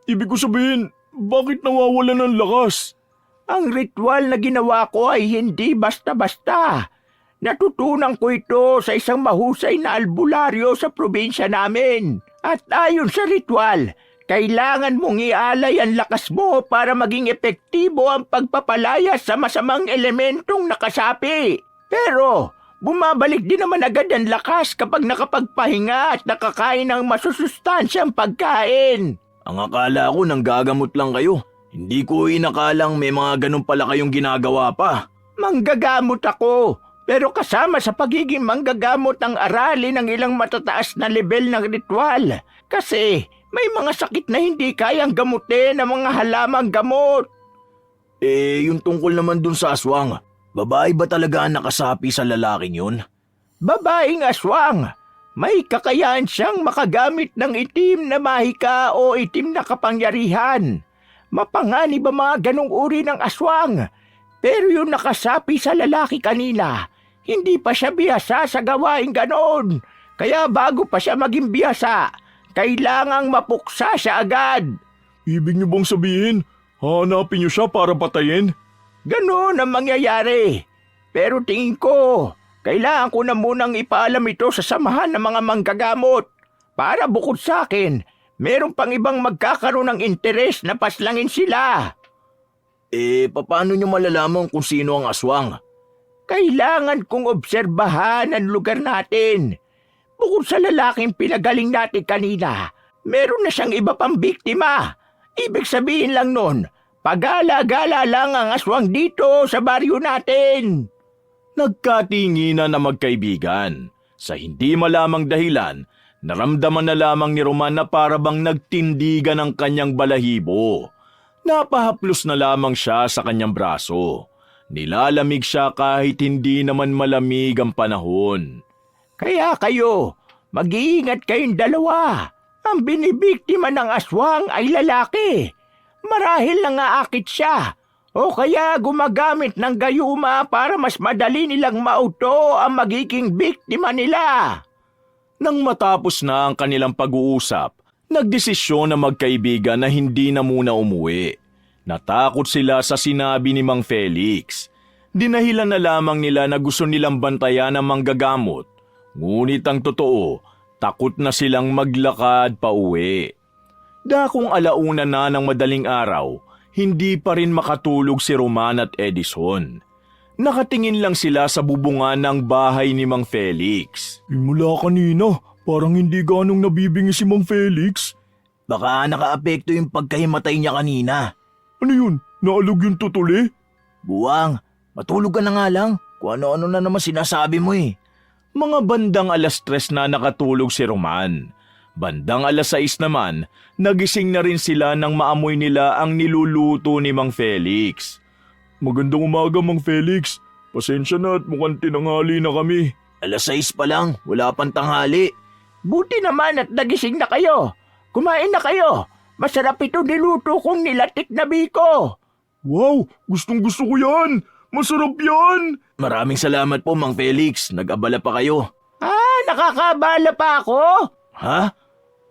Speaker 3: Ibig ko sabihin, bakit nawawala ng lakas?
Speaker 1: Ang ritual na ginawa ko ay hindi basta-basta. Natutunan ko ito sa isang mahusay na albularyo sa probinsya namin. At ayon sa ritual, kailangan mong ialay ang lakas mo para maging epektibo ang pagpapalaya sa masamang elementong nakasapi. Pero bumabalik din naman agad ang lakas kapag nakapagpahinga at nakakain ng masusustansyang pagkain.
Speaker 2: Ang akala ko nang gagamot lang kayo. Hindi ko inakalang may mga ganun pala kayong ginagawa pa.
Speaker 1: Manggagamot ako, pero kasama sa pagiging manggagamot ang aralin ng ilang matataas na level ng ritual. Kasi may mga sakit na hindi kayang gamutin ng mga halamang gamot.
Speaker 2: Yung tungkol naman dun sa aswang, babae ba talaga ang nakasapi sa lalaking yun?
Speaker 1: Babaeng aswang. May kakayahan siyang makagamit ng itim na mahika o itim na kapangyarihan. Mapanganib ang mga ganong uri ng aswang. Pero yung nakasapi sa lalaki kanina, hindi pa siya biyasa sa gawaing ganon. Kaya bago pa siya maging biyasa, kailangang mapuksa siya agad.
Speaker 3: Ibig niyo bang sabihin, hanapin niyo siya para patayin?
Speaker 1: Ganon ang mangyayari. Pero tingin ko, kailangan ko na munang ipaalam ito sa samahan ng mga manggagamot. Para bukod sa akin, meron pang ibang magkakaroon ng interes na paslangin sila.
Speaker 2: Paano nyo malalaman kung sino ang aswang?
Speaker 1: Kailangan kong obserbahan ang lugar natin. Bukod sa lalaking pinagaling natin kanina, meron na siyang iba pang biktima. Ibig sabihin lang nun, pagala-gala lang ang aswang dito sa baryo natin.
Speaker 3: Nagkatinginan na magkaibigan. Sa hindi malamang dahilan, naramdaman na lamang ni Roman na parabang nagtindigan ang kanyang balahibo. Napahaplos na lamang siya sa kanyang braso. Nilalamig siya kahit hindi naman malamig ang panahon.
Speaker 1: Kaya kayo, mag-iingat kayong dalawa.
Speaker 2: Ang binibiktima ng aswang ay lalaki. Marahil nangaakit siya o kaya gumagamit ng gayuma para mas madali nilang mauto ang magiging biktima nila.
Speaker 3: Nang matapos na ang kanilang pag-uusap, nagdesisyon na magkaibigan na hindi na muna umuwi. Natakot sila sa sinabi ni Mang Felix. Dinahilan na lamang nila na gusto nilang bantayan ang manggagamot. Ngunit ang totoo, takot na silang maglakad pa uwi. Dakong alauna na ng madaling araw, hindi pa rin makatulog si Roman at Edison. Nakatingin lang sila sa bubungan ng bahay ni Mang Felix.
Speaker 1: Mula kanina, parang hindi ganong nabibingi si Mang Felix.
Speaker 2: Baka nakaapekto yung pagkahimatay niya kanina.
Speaker 1: Ano yun? Naalog yung tutuli?
Speaker 2: Buwang, matulog ka na nga lang. Kung ano-ano na naman sinasabi mo eh.
Speaker 3: Mga bandang 3:00 na nakatulog si Roman. Bandang 6:00 naman, nagising na rin sila nang maamoy nila ang niluluto ni Mang Felix.
Speaker 1: Magandang umaga, Mang Felix. Pasensya na at mukhang tinanghali na kami.
Speaker 2: 6:00 pa lang, wala pang tanghali. Buti naman at nagising na kayo. Kumain na kayo. Masarap ito niluto kong nilatik na biko.
Speaker 1: Wow, gustong-gusto ko yan. Masarap yan.
Speaker 2: Maraming salamat po, Mang Felix. Nag-abala pa kayo. Nakakabala pa ako? Ha?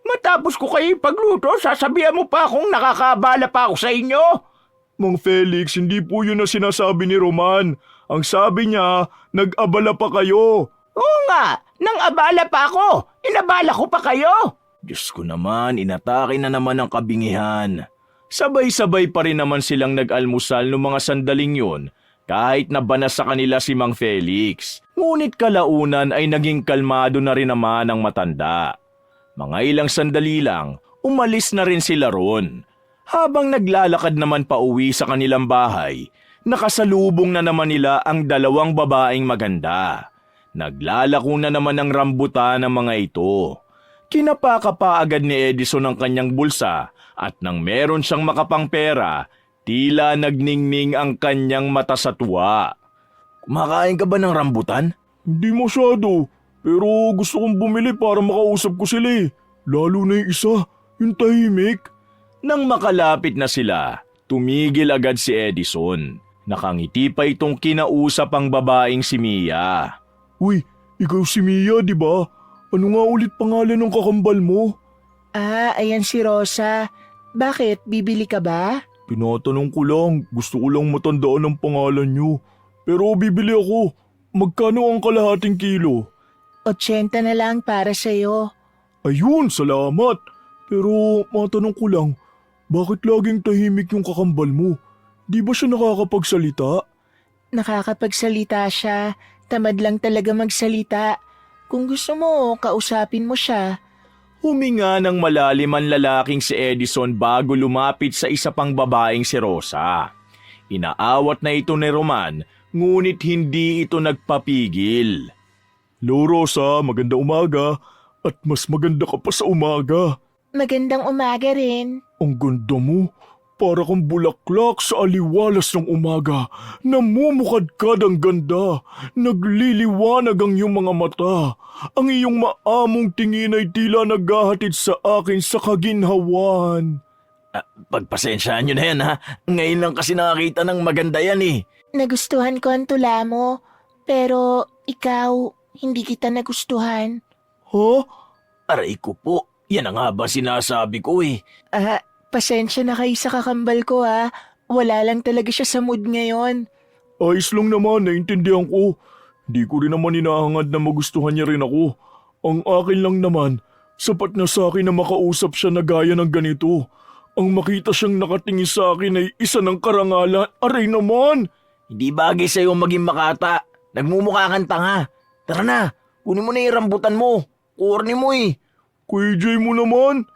Speaker 2: Matapos ko kayo pagluto, sasabihan mo pa akong nakakabala pa ako sa inyo?
Speaker 1: Mang Felix, hindi po yun na sinasabi ni Roman. Ang sabi niya, nag-abala pa kayo.
Speaker 2: Oo nga, nang abala pa ako. Inabala ko pa kayo. Diyos ko naman, inatake na naman ang kabingihan.
Speaker 3: Sabay-sabay pa rin naman silang nag-almusal noong mga sandaling yun, kahit nabanas sa kanila si Mang Felix. Ngunit kalaunan ay naging kalmado na rin naman ang matanda. Mga ilang sandali lang, umalis na rin sila ron. Habang naglalakad naman pa uwi sa kanilang bahay, nakasalubong na naman nila ang 2 babaeng maganda. Naglalako na naman ang rambutan ng mga ito. Kinapaka pa agad ni Edison ang kanyang bulsa at nang meron siyang makapang pera, tila nagningning ang kanyang mata sa tuwa.
Speaker 2: Kumakain ka ba ng rambutan?
Speaker 1: Hindi masyado, pero gusto kong bumili para makausap ko sila eh. Lalo na yung isa, yung tahimik.
Speaker 3: Nang makalapit na sila, tumigil agad si Edison. Nakangiti pa itong kinausap ang babaeng si Mia.
Speaker 1: Uy, ikaw si Mia, di ba? Ano nga ulit pangalan ng kakambal mo?
Speaker 4: Ayan si Rosa. Bakit? Bibili ka ba?
Speaker 1: Tinatanong ko lang, gusto ko lang matandaan ang pangalan niyo. Pero bibili ako. Magkano ang kalahating kilo?
Speaker 4: 80 na lang para sa'yo.
Speaker 1: Ayun, salamat. Pero matanong ko lang, bakit laging tahimik yung kakambal mo? Di ba siya nakakapagsalita?
Speaker 4: Nakakapagsalita siya. Tamad lang talaga magsalita. Kung gusto mo, kausapin mo siya.
Speaker 3: Huminga ng malalim ang lalaking si Edison bago lumapit sa isa pang babaeng si Rosa. Inaawat na ito ni Roman, ngunit hindi ito nagpapigil.
Speaker 1: Hello Rosa, maganda umaga. At mas maganda ka pa sa umaga.
Speaker 4: Magandang umaga rin.
Speaker 1: Ang ganda mo. Para kang bulaklak sa aliwalas ng umaga. Namumukadkad ang ganda. Nagliliwanag ang iyong mga mata. Ang iyong maamong tingin ay tila naghahatid sa akin sa kaginhawan.
Speaker 2: Pagpasensyaan nyo na yan ha. Ngayon lang kasi nakakita ng maganda yan eh.
Speaker 4: Nagustuhan ko ang tula mo. Pero ikaw, hindi kita nagustuhan.
Speaker 1: Ha?
Speaker 2: Aray ko po. Yan ang nga ba sinasabi ko eh.
Speaker 4: Pasensya na kayo sa kakambal ko ha. Wala lang talaga siya sa mood ngayon.
Speaker 1: Ayos lang naman, naintindihan ko. Di ko rin naman inahangad na magustuhan niya rin ako. Ang akin lang naman, sapat na sa akin na makausap siya na gaya ng ganito. Ang makita siyang nakatingin sa akin ay isa ng karangalan. Aray naman!
Speaker 2: Hindi bagay sa'yo maging makata. Nagmumukha kang tanga. Tara na, kunin mo na yung rambutan mo. Corny mo eh.
Speaker 1: Kuya Jay mo naman.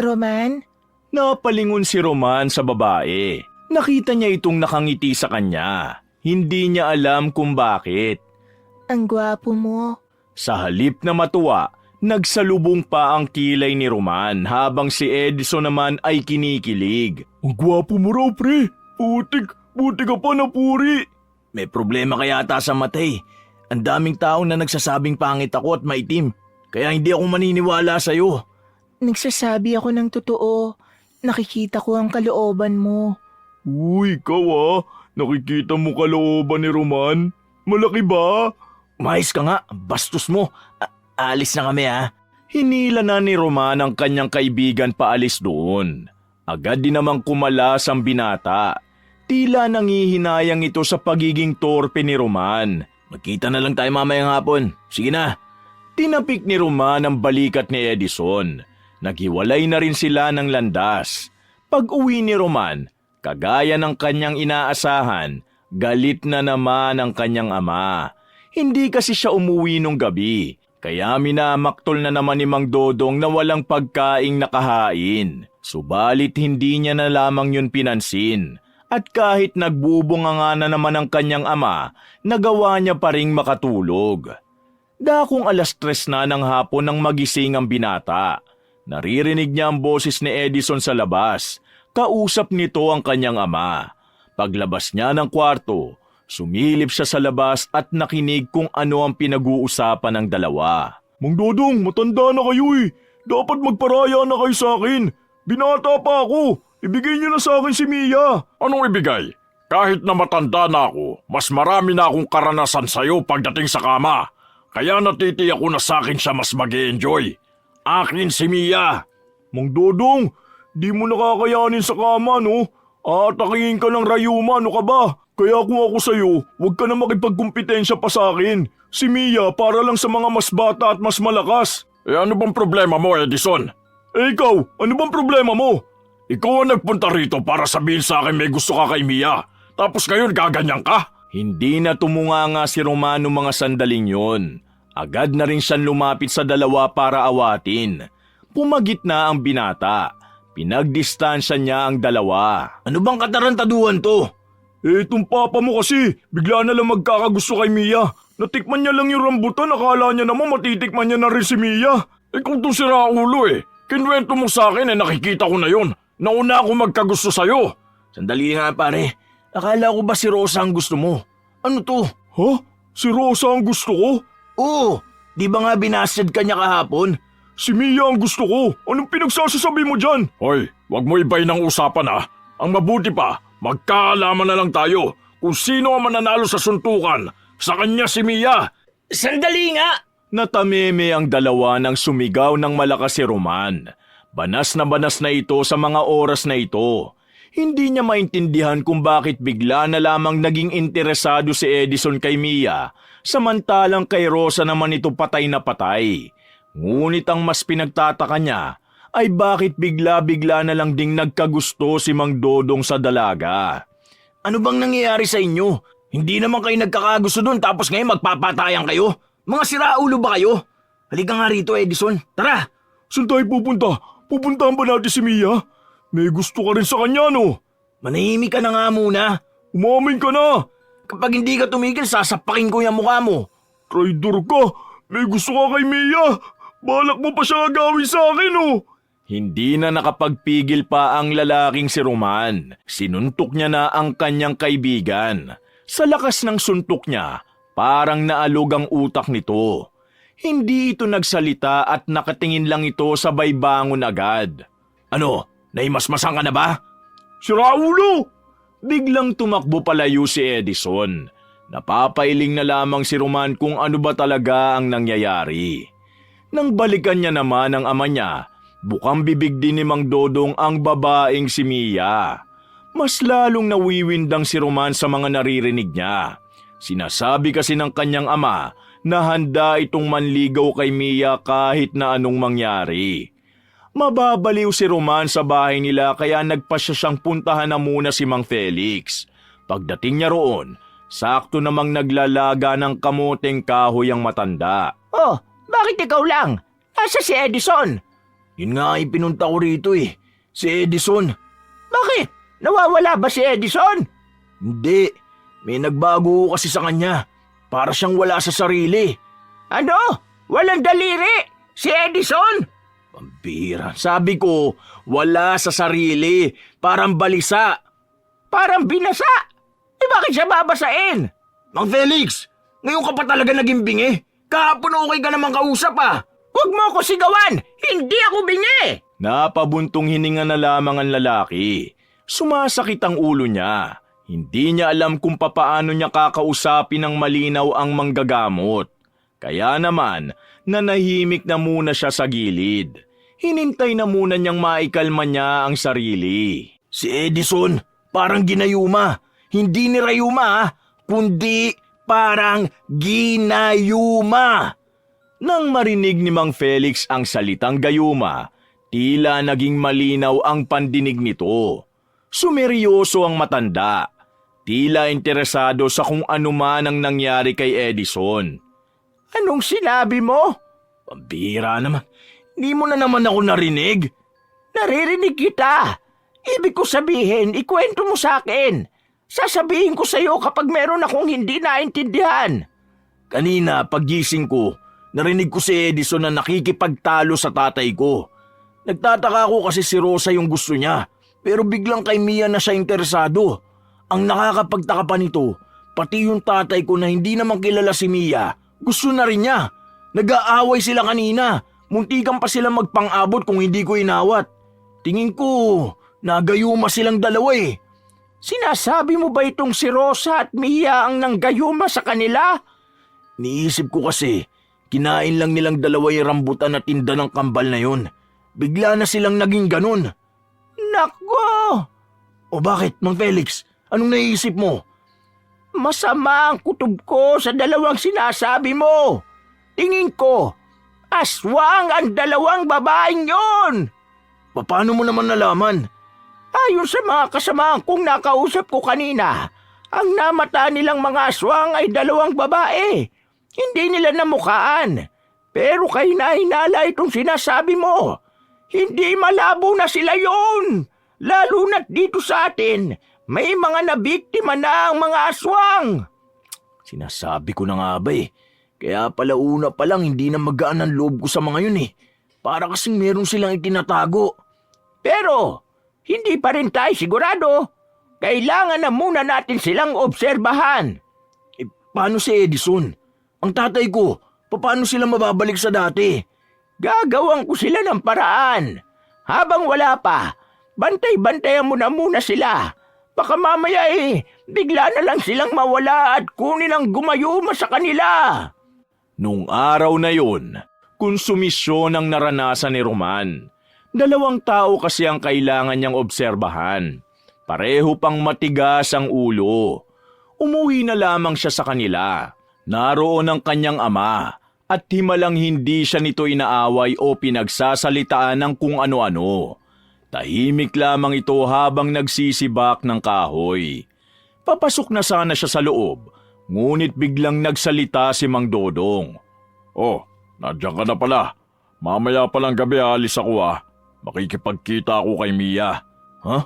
Speaker 4: Roman?
Speaker 3: Napalingon si Roman sa babae. Nakita niya itong nakangiti sa kanya. Hindi niya alam kung bakit.
Speaker 4: Ang gwapo mo.
Speaker 3: Sa halip na matuwa, nagsalubong pa ang kilay ni Roman habang si Edison naman ay kinikilig.
Speaker 1: Ang gwapo mo raw, pre. Buti ka pa napuri.
Speaker 2: May problema kaya ata sa mata eh. Ang daming tao na nagsasabing pangit ako at maitim. Kaya hindi ako maniniwala sa'yo.
Speaker 4: Nagsasabi ako ng totoo. Nakikita ko ang kalooban mo.
Speaker 3: Uy, ikaw nakikita mo kalooban ni Roman? Malaki ba?
Speaker 2: Umayos ka nga, bastos mo. Alis na kami
Speaker 3: Hinila na ni Roman ang kanyang kaibigan paalis doon. Agad din namang kumalas ang binata. Tila nangihinayang ito sa pagiging torpe ni Roman.
Speaker 2: Magkita na lang tayo mamayang hapon. Sige na.
Speaker 3: Tinapik ni Roman ang balikat ni Edison. Naghiwalay na rin sila ng landas. Pag-uwi ni Roman, kagaya ng kanyang inaasahan, galit na naman ang kanyang ama. Hindi kasi siya umuwi nung gabi, kaya minamaktol na naman ni Mang Dodong na walang pagkaing nakahain. Subalit hindi niya na lamang yun pinansin. At kahit nagbubunga nga na naman ang kanyang ama, nagawa niya pa ring makatulog. Dakong 3:00 na ng hapon nang magising ang binata. Naririnig niya ang boses ni Edison sa labas. Kausap nito ang kanyang ama. Paglabas niya ng kwarto, sumilip siya sa labas at nakinig kung ano ang pinag-uusapan ng dalawa.
Speaker 1: Mang Dodong, matanda na kayo Dapat magparaya na kayo sa akin. Binata pa ako. Ibigay niyo na sa akin si Mia. Anong ibigay? Kahit na matanda na ako, mas marami na akong karanasan sa'yo pagdating sa kama. Kaya natitiyak ko na sa akin siya mas mag-e-enjoy. Akin si Mia. Mang Dodong, di mo nakakayanin sa kama, no? Atakihin ka ng rayuma, ano ka ba? Kaya kung ako sa'yo, huwag ka na makipagkumpetensya pa sa akin. Si Mia para lang sa mga mas bata at mas malakas. Ano bang problema mo, Edison? Ikaw, ano bang problema mo? Ikaw ang nagpunta rito para sabihin sa akin may gusto ka kay Mia. Tapos ngayon gaganyan ka?
Speaker 3: Hindi na tumunganga si Romano mga sandaling yon. Agad na rin siyang lumapit sa dalawa para awatin. Pumagit na ang binata. Pinagdistansya niya ang dalawa.
Speaker 2: Ano bang katarantaduhan to?
Speaker 1: Itong papa mo kasi, bigla na lang magkakagusto kay Mia. Natikman niya lang yung rambutan, akala niya naman matitikman niya na rin si Mia. Kung to si Raulo Kinwento mo sa akin nakikita ko na yon. Nauna ako magkagusto sa'yo.
Speaker 2: Sandali nga pare, akala ko ba si Rosa ang gusto mo? Ano to?
Speaker 1: Ha? Si Rosa ang gusto ko?
Speaker 2: Oo, di ba nga binasted ka niya kahapon?
Speaker 1: Si Mia ang gusto ko. Anong pinagsasasabi mo dyan? Hoy, wag mo ibay ng usapan Ang mabuti pa, magkaalaman na lang tayo kung sino ang mananalo sa suntukan. Sa kanya si Mia.
Speaker 2: Sandali nga!
Speaker 3: Natameme ang dalawa nang sumigaw ng malakas si Roman. Banas na ito sa mga oras na ito. Hindi niya maintindihan kung bakit bigla na lamang naging interesado si Edison kay Mia, samantalang kay Rosa naman ito patay na patay. Ngunit ang mas pinagtataka niya ay bakit bigla-bigla na lang ding nagkagusto si Mang Dodong sa dalaga.
Speaker 2: Ano bang nangyayari sa inyo? Hindi naman kayo nagkakagusto doon tapos ngayon magpapatayan kayo? Mga siraulo ba kayo? Halika nga rito, Edison. Tara!
Speaker 1: Saan tayo pupunta? Pupuntahan ba natin si Mia? May gusto ka rin sa kanya, no?
Speaker 2: Manahimik ka na nga muna.
Speaker 1: Umamin ka na!
Speaker 2: Kapag hindi ka tumigil, sasapakin ko yung mukha mo.
Speaker 1: Traitor ka! May gusto ka kay Mia! Balak mo pa siya gagawin sa akin, oh!
Speaker 3: Hindi na nakapagpigil pa ang lalaking si Roman. Sinuntok niya na ang kanyang kaibigan. Sa lakas ng suntok niya, parang naalog ang utak nito. Hindi ito nagsalita at nakatingin lang ito sabay bangon agad.
Speaker 2: Ano? Naimasmasan ka na ba?
Speaker 1: Si Raulo!
Speaker 3: Biglang tumakbo palayo si Edison. Napapailing na lamang si Roman kung ano ba talaga ang nangyayari. Nang balikan niya naman ang ama niya, bukang bibig din ni Mang Dodong ang babaeng si Mia. Mas lalong nawiwindang si Roman sa mga naririnig niya. Sinasabi kasi ng kanyang ama na handa itong manligaw kay Mia kahit na anong mangyari. Mababaliw si Roman sa bahay nila kaya nagpasya siyang puntahan na muna si Mang Felix. Pagdating niya roon, sakto namang naglalaga ng kamoteng kahoy ang matanda.
Speaker 4: Oh, bakit ikaw lang? Asa si Edison?
Speaker 2: Yun nga ay pinunta ko rito si Edison.
Speaker 4: Bakit? Nawawala ba si Edison?
Speaker 2: Hindi, may nagbago kasi sa kanya. Para siyang wala sa sarili.
Speaker 4: Ano? Walang daliri? Si Edison?
Speaker 2: Pambira, sabi ko, wala sa sarili. Parang balisa.
Speaker 4: Parang binasa. Bakit siya babasain?
Speaker 2: Mang Felix, ngayon ka pa talaga naging bingi. Kahapon okay ka naman kausap Huwag mo ako sigawan! Hindi ako bingi!
Speaker 3: Napabuntong hininga na lamang ang lalaki. Sumasakit ang ulo niya. Hindi niya alam kung papaano niya kakausapin ng malinaw ang manggagamot. Kaya naman, nanahimik na muna siya sa gilid. Hinintay na muna niyang maikalma niya ang sarili.
Speaker 2: Si Edison, parang ginayuma. Hindi ni Rayuma, kundi parang ginayuma.
Speaker 3: Nang marinig ni Mang Felix ang salitang gayuma, tila naging malinaw ang pandinig nito. Sumeryoso ang matanda. Tila interesado sa kung ano man ang nangyari kay Edison.
Speaker 2: Anong sinabi mo? Pambira naman. Hindi mo na naman ako narinig. Naririnig kita. Ibig ko sabihin, ikwento mo sa akin. Sasabihin ko sa iyo kapag meron akong hindi naintindihan. Kanina, paggising ko, narinig ko si Edison na nakikipagtalo sa tatay ko. Nagtataka ako kasi si Rosa yung gusto niya, pero biglang kay Mia na siya interesado. Ang nakakapagtaka pa nito, pati yung tatay ko na hindi naman kilala si Mia, gusto na rin niya. Nag-aaway sila kanina, muntikan pa sila magpang-abot kung hindi ko inawat. Tingin ko, nagayuma silang dalawa eh. Sinasabi mo ba itong si Rosa at Mia ang nanggayuma sa kanila? Niisip ko kasi, kinain lang nilang dalawa yung rambutan at tinda ng kambal na yun. Bigla na silang naging ganun. Nako! O bakit, Mang Felix? Anong naisip mo? Masama ang kutob ko sa dalawang sinasabi mo. Tingin ko, aswang ang dalawang babaeng yon. Paano mo naman nalaman? Ayon sa mga kasamahan kong nakausap ko kanina, ang namata nilang mga aswang ay dalawang babae. Hindi nila namukaan. Pero kay nahinala itong sinasabi mo. Hindi malabo na sila yon. Lalo na't dito sa atin, may mga nabiktima na ang mga aswang. Sinasabi ko na nga ba eh. Kaya pala una pa lang hindi na magaan ang loob ko sa mga yun eh. Para kasing meron silang itinatago. Pero hindi pa rin tayo sigurado. Kailangan na muna natin silang obserbahan. Paano si Edison? Ang tatay ko, paano sila mababalik sa dati? Gagawan ko sila ng paraan. Habang wala pa, bantay-bantayan mo na muna sila. Baka mamaya bigla na lang silang mawala at kunin ang gumayuma sa kanila.
Speaker 3: Nung araw na yun, konsumisyon ang naranasan ni Roman. Dalawang tao kasi ang kailangan niyang obserbahan. Pareho pang matigas ang ulo. Umuwi na lamang siya sa kanila. Naroon ang kanyang ama at himalang hindi siya nito inaaway o pinagsasalitaan ng kung ano-ano. Tahimik lamang ito habang nagsisibak ng kahoy. Papasok na sana siya sa loob, ngunit biglang nagsalita si Mang Dodong.
Speaker 1: Oh, nandiyan ka na pala. Mamaya palang gabi alis ako ah. Makikipagkita ako kay Mia.
Speaker 2: Ha?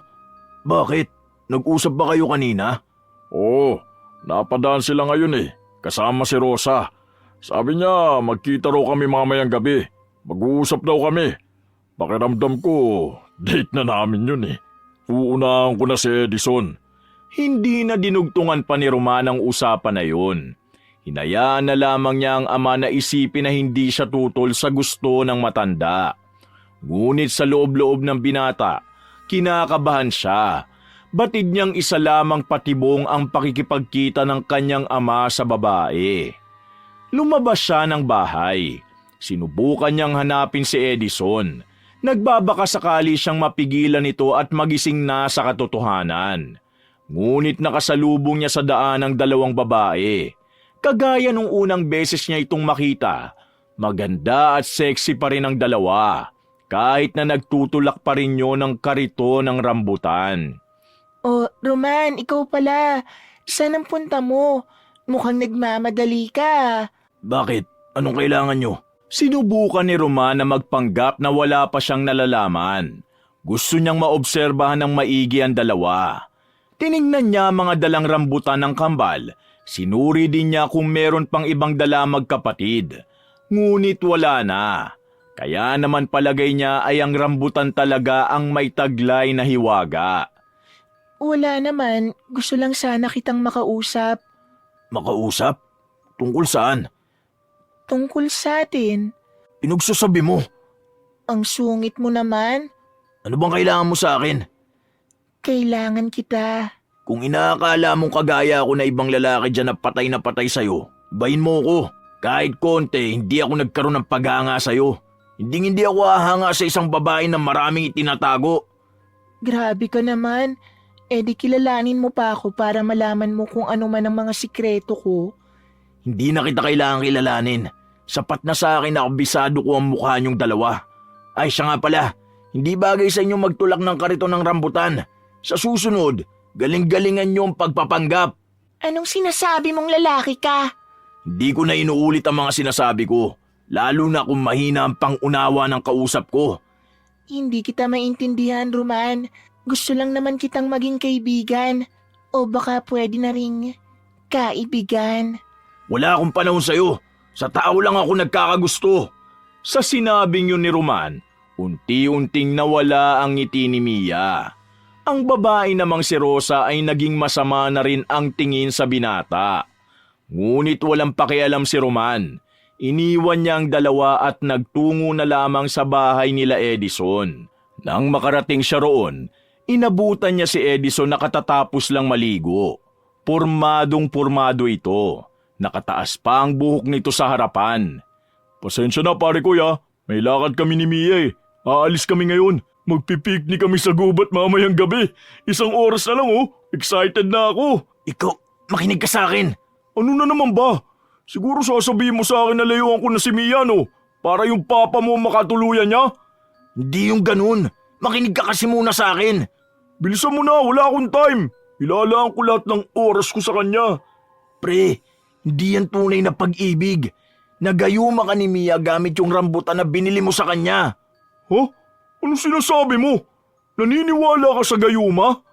Speaker 2: Bakit? Nag-usap ba kayo kanina?
Speaker 1: Oo, napadaan sila ngayon eh. Kasama si Rosa. Sabi niya magkita raw kami mamayang gabi. Mag-uusap daw kami. Pakiramdam ko, date na namin yun eh. Uunahan ko na si Edison.
Speaker 3: Hindi na dinugtungan pa ni Roman ang usapan na yun. Hinayaan na lamang niya ang ama na isipin na hindi siya tutol sa gusto ng matanda. Ngunit sa loob-loob ng binata, kinakabahan siya. Batid niyang isa lamang patibong ang pakikipagkita ng kanyang ama sa babae. Lumabas siya ng bahay. Sinubukan niyang hanapin si Edison. Nagbabaka sakali siyang mapigilan ito at magising na sa katotohanan. Ngunit nakasalubong niya sa daan ang dalawang babae. Kagaya nung unang beses niya itong makita, maganda at sexy pa rin ang dalawa. Kahit na nagtutulak pa rin yun ng karito ng rambutan.
Speaker 4: Oh, Roman, ikaw pala. Saan ang punta mo? Mukhang nagmamadali ka.
Speaker 2: Bakit? Anong kailangan nyo?
Speaker 3: Sinubukan ni Roman na magpanggap na wala pa siyang nalalaman. Gusto niyang maobserbahan ng maigi ang dalawa. Tiningnan niya mga dalang rambutan ng kambal. Sinuri din niya kung meron pang ibang dala magkapatid. Ngunit wala na. Kaya naman palagay niya ay ang rambutan talaga ang may taglay na hiwaga.
Speaker 4: Wala naman. Gusto lang sana kitang makausap.
Speaker 2: Makausap? Tungkol saan?
Speaker 4: Tungkol sa atin.
Speaker 2: Pinagsasabi mo?
Speaker 4: Ang sungit mo naman.
Speaker 2: Ano bang kailangan mo sa akin?
Speaker 4: Kailangan kita.
Speaker 2: Kung inaakala mong kagaya ako na ibang lalaki dyan na patay sa'yo, bayin mo ko. Kahit konti, hindi ako nagkaroon ng paghanga sa'yo. Hindi ako ahanga sa isang babae na maraming itinatago.
Speaker 4: Grabe ka naman. Di kilalanin mo pa ako para malaman mo kung ano man ang mga sikreto ko.
Speaker 2: Hindi na kita kailangang kilalanin. Sapat na sa akin na kabisado ko ang mukha niyong dalawa. Ay siya nga pala, hindi bagay sa inyo magtulak ng kariton ng rambutan. Sa susunod, galing-galingan niyo ang pagpapanggap.
Speaker 4: Anong sinasabi mong lalaki ka?
Speaker 2: Hindi ko na inuulit ang mga sinasabi ko, lalo na kung mahina ang pangunawa ng kausap ko.
Speaker 4: Hindi kita maintindihan, Roman. Gusto lang naman kitang maging kaibigan. O baka pwede na ring kaibigan.
Speaker 2: Wala akong panahon sa'yo. Sa tao lang ako nagkakagusto.
Speaker 3: Sa sinabing yun ni Roman, unti-unting nawala ang ngiti ni Mia. Ang babae namang si Rosa ay naging masama na rin ang tingin sa binata. Ngunit walang pakialam si Roman. Iniwan niya ang dalawa at nagtungo na lamang sa bahay nila Edison. Nang makarating siya roon, inabutan niya si Edison na katatapos lang maligo. Pormadong-pormado ito. Nakataas pa ang buhok nito sa harapan. Pasensya na pare kuya, may lakad kami ni Mia eh. Aalis kami ngayon. Magpipiknik kami sa gubat mamayang gabi. 1 oras na lang oh. Excited na ako.
Speaker 2: Ikaw, makinig ka sa akin.
Speaker 3: Ano na naman ba? Siguro sasabihin mo sa akin na layuan ko na si Mia no? Para yung papa mo makatuluyan niya?
Speaker 2: Hindi yung ganun. Makinig ka kasi muna sa akin.
Speaker 3: Bilisan mo na, wala akong time. Ilalaan ko lahat ng oras ko sa kanya.
Speaker 2: Pre, hindi yan tunay na pag-ibig. Nagayuma ka ni Mia gamit yung rambutan na binili mo sa kanya.
Speaker 3: Huh? Anong sinasabi mo? Naniniwala ka sa gayuma?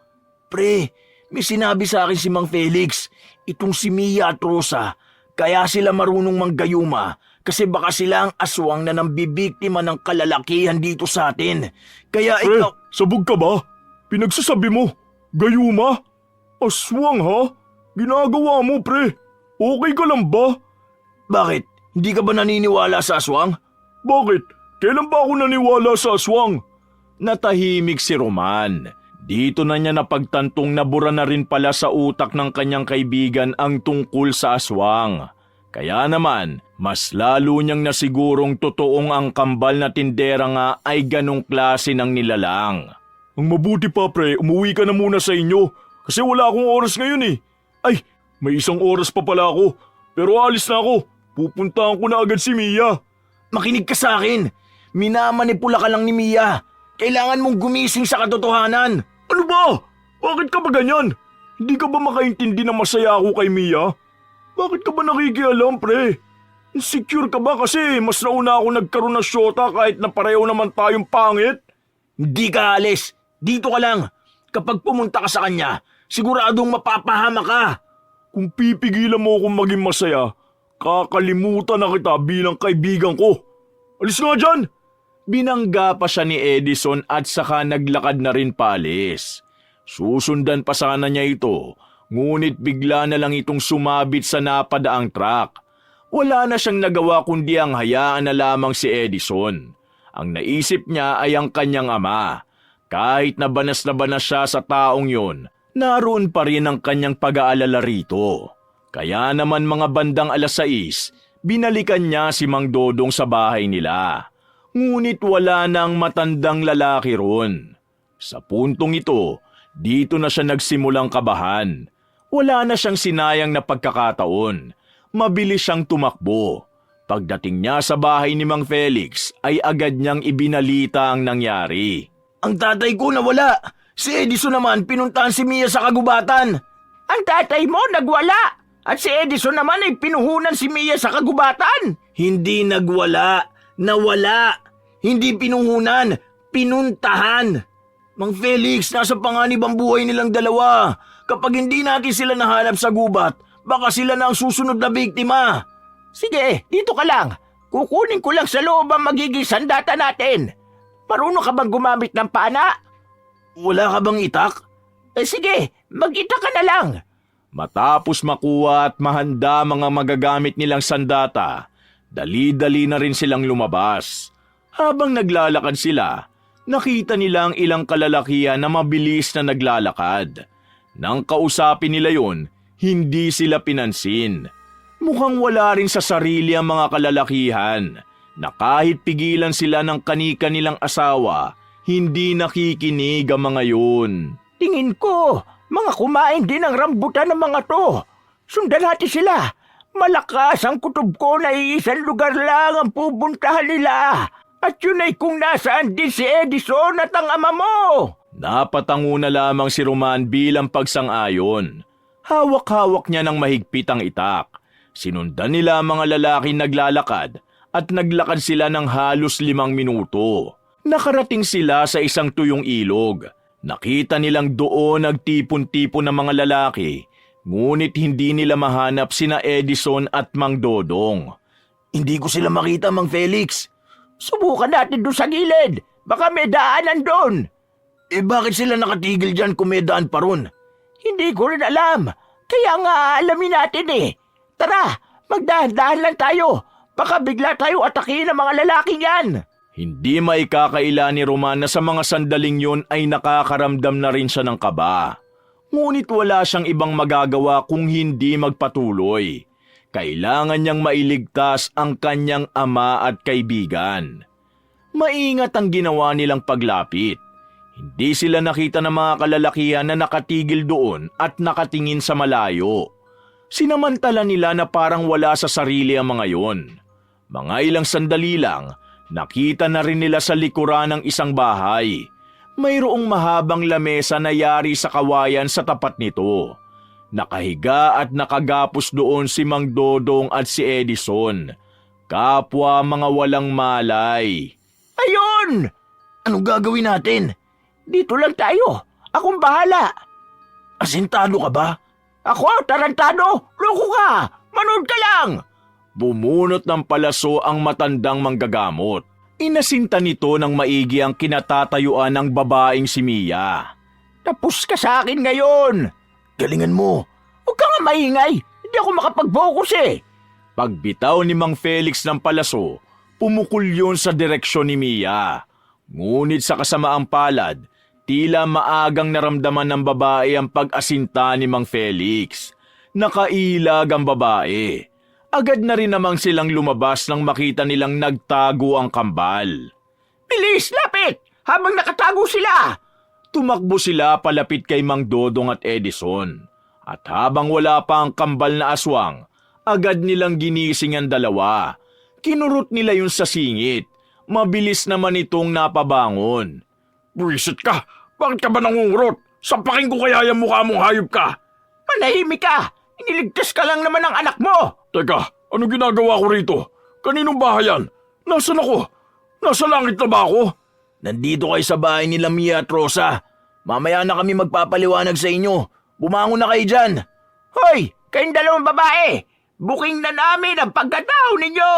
Speaker 2: Pre, may sinabi sa akin si Mang Felix, itong si Mia at Rosa, kaya sila marunong manggayuma kasi baka sila ang aswang na nambibiktima ng kalalakihan dito sa atin. Kaya
Speaker 3: Pre,
Speaker 2: ikaw...
Speaker 3: sabog ka ba? Pinagsasabi mo, gayuma? Aswang ha? Ginagawa mo pre. Okay ka lang ba?
Speaker 2: Bakit? Hindi ka ba naniniwala sa aswang?
Speaker 3: Bakit? Kailan ba ako naniwala sa aswang?
Speaker 2: Natahimik si Roman.
Speaker 3: Dito na niya napagtantong nabura na rin pala sa utak ng kanyang kaibigan ang tungkol sa aswang. Kaya naman, mas lalo niyang nasigurong totoong ang kambal na tindera nga ay ganong klase ng nilalang. Ang mabuti pa pre, umuwi ka na muna sa inyo kasi wala akong oras ngayon eh. Ay, may 1 oras pa pala ako. Pero alis na ako. Pupuntahan ko na agad si Mia.
Speaker 2: Makinig ka sa akin. Minamanipula ka lang ni Mia. Kailangan mong gumising sa katotohanan.
Speaker 3: Ano ba? Bakit ka ba ganyan? Hindi ka ba makaintindi na masaya ako kay Mia? Bakit ka ba nakikialam, pre? Insecure ka ba kasi mas nauna ako nagkaroon ng syota kahit na pareho naman tayong pangit?
Speaker 2: Hindi ka alis. Dito ka lang. Kapag pumunta ka sa kanya, siguradong mapapahama ka.
Speaker 3: Kung pipigilan mo akong maging masaya, kakalimutan na kita bilang kaibigan ko. Alis nga dyan! Binangga pa siya ni Edison at saka naglakad na rin paalis. Susundan pa sana niya ito, ngunit bigla na lang itong sumabit sa napadaang truck. Wala na siyang nagawa kundi ang hayaan na lamang si Edison. Ang naisip niya ay ang kanyang ama. Kahit na banas siya sa taong yon, naroon pa rin ang kanyang pag-aalala rito. Kaya naman mga bandang 6:00, binalikan niya si Mang Dodong sa bahay nila. Ngunit wala nang matandang lalaki ron. Sa puntong ito, dito na siya nagsimulang kabahan. Wala na siyang sinayang na pagkakataon. Mabilis siyang tumakbo. Pagdating niya sa bahay ni Mang Felix ay agad niyang ibinalita ang nangyari.
Speaker 2: Ang tatay ko nawala. Si Edison naman pinuntahan si Mia sa kagubatan.
Speaker 1: Ang tatay mo nagwala at si Edison naman ay pinuhunan si Mia sa kagubatan.
Speaker 2: Hindi nagwala. Nawala. Hindi pinuhunan. Pinuntahan. Mang Felix, nasa panganib ang buhay nilang dalawa. Kapag hindi natin sila nahanap sa gubat, baka sila na ang susunod na biktima.
Speaker 1: Sige, dito ka lang. Kukunin ko lang sa loob ang magiging sandata natin. Marunong ka bang gumamit ng pana?
Speaker 2: Wala ka bang itak?
Speaker 1: Sige, mag-ita ka na lang.
Speaker 3: Matapos makuha at mahanda mga magagamit nilang sandata, Dali-dali na rin silang lumabas. Habang naglalakad sila, nakita nila ang ilang kalalakihan na mabilis na naglalakad. Nang kausapin nila yon, hindi sila pinansin. Mukhang wala rin sa sarili ang mga kalalakihan na kahit pigilan sila ng kanika nilang asawa, hindi nakikinig ang mga yun.
Speaker 2: Tingin ko, mga kumain din ng rambutan ng mga to. Sundan natin sila. Malakas ang kutob ko na iisang lugar lang ang pupuntahan nila. At yun ay kung nasaan din si Edison at ang ama mo.
Speaker 3: Napatango na lamang si Roman bilang pagsang-ayon. Hawak-hawak niya ng mahigpit ang itak. Sinundan nila ang mga lalaking naglalakad at naglakad sila ng halos 5 minuto. Nakarating sila sa isang tuyong ilog. Nakita nilang doon nagtipon-tipon ng mga lalaki, ngunit hindi nila mahanap sina Edison at Mang Dodong.
Speaker 2: Hindi ko sila makita, Mang Felix. Subukan natin doon sa gilid. Baka may daanan doon. Bakit sila nakatigil dyan kung may daan pa ron? Hindi ko rin alam. Kaya nga alamin natin eh. Tara, magdahan-dahan lang tayo. Baka bigla tayo atakin ng mga lalaking yan.
Speaker 3: Hindi maikakaila ni Roman na sa mga sandaling yun ay nakakaramdam na rin siya ng kaba. Ngunit wala siyang ibang magagawa kung hindi magpatuloy. Kailangan niyang mailigtas ang kanyang ama at kaibigan. Maingat ang ginawa nilang paglapit. Hindi sila nakita ng mga kalalakihan na nakatigil doon at nakatingin sa malayo. Sinamantala nila na parang wala sa sarili ang mga yon. Mga ilang sandali lang, nakita na rin nila sa likuran ng isang bahay. Mayroong mahabang lamesa na yari sa kawayan sa tapat nito. Nakahiga at nakagapos doon si Mang Dodong at si Edison. Kapwa mga walang malay.
Speaker 2: Ayun! Anong gagawin natin? Dito lang tayo. Akong bahala. Asintado ka ba? Ako, tarantado. Loko ka. Manood ka lang.
Speaker 3: Bumunot ng palaso ang matandang manggagamot. Inasinta nito ng maigi ang kinatatayuan ng babaeng si Mia.
Speaker 2: Tapos ka sa akin ngayon. Galingan mo. Huwag ka nga maingay. Hindi ako makapag-focus eh.
Speaker 3: Pagbitaw ni Mang Felix ng palaso, pumukol yun sa direksyon ni Mia. Ngunit sa kasamaang palad, tila maagang naramdaman ng babae ang pag-asinta ni Mang Felix. Nakailag ang babae. Agad na rin namang silang lumabas nang makita nilang nagtago ang kambal.
Speaker 2: Bilis, lapit! Habang nakatago sila!
Speaker 3: Tumakbo sila palapit kay Mang Dodong at Edison. At habang wala pa ang kambal na aswang, agad nilang ginising ang dalawa. Kinurot nila yun sa singit. Mabilis naman itong napabangon.
Speaker 1: Buwisit ka! Bakit ka ba nangungurot? Sampakin ko kaya yung mukha mong hayop ka!
Speaker 2: Manahimik ka! Iniligtas ka lang naman ng anak mo!
Speaker 1: Teka, ano ginagawa ko rito? Kaninong bahay yan? Nasaan ako? Nasa langit na ba ako?
Speaker 2: Nandito kayo sa bahay nila Mia at Rosa. Mamaya na kami magpapaliwanag sa inyo. Bumangon na kayo dyan. Hoy! Kayong dalawang babae! Booking na namin ang pagkatao ninyo!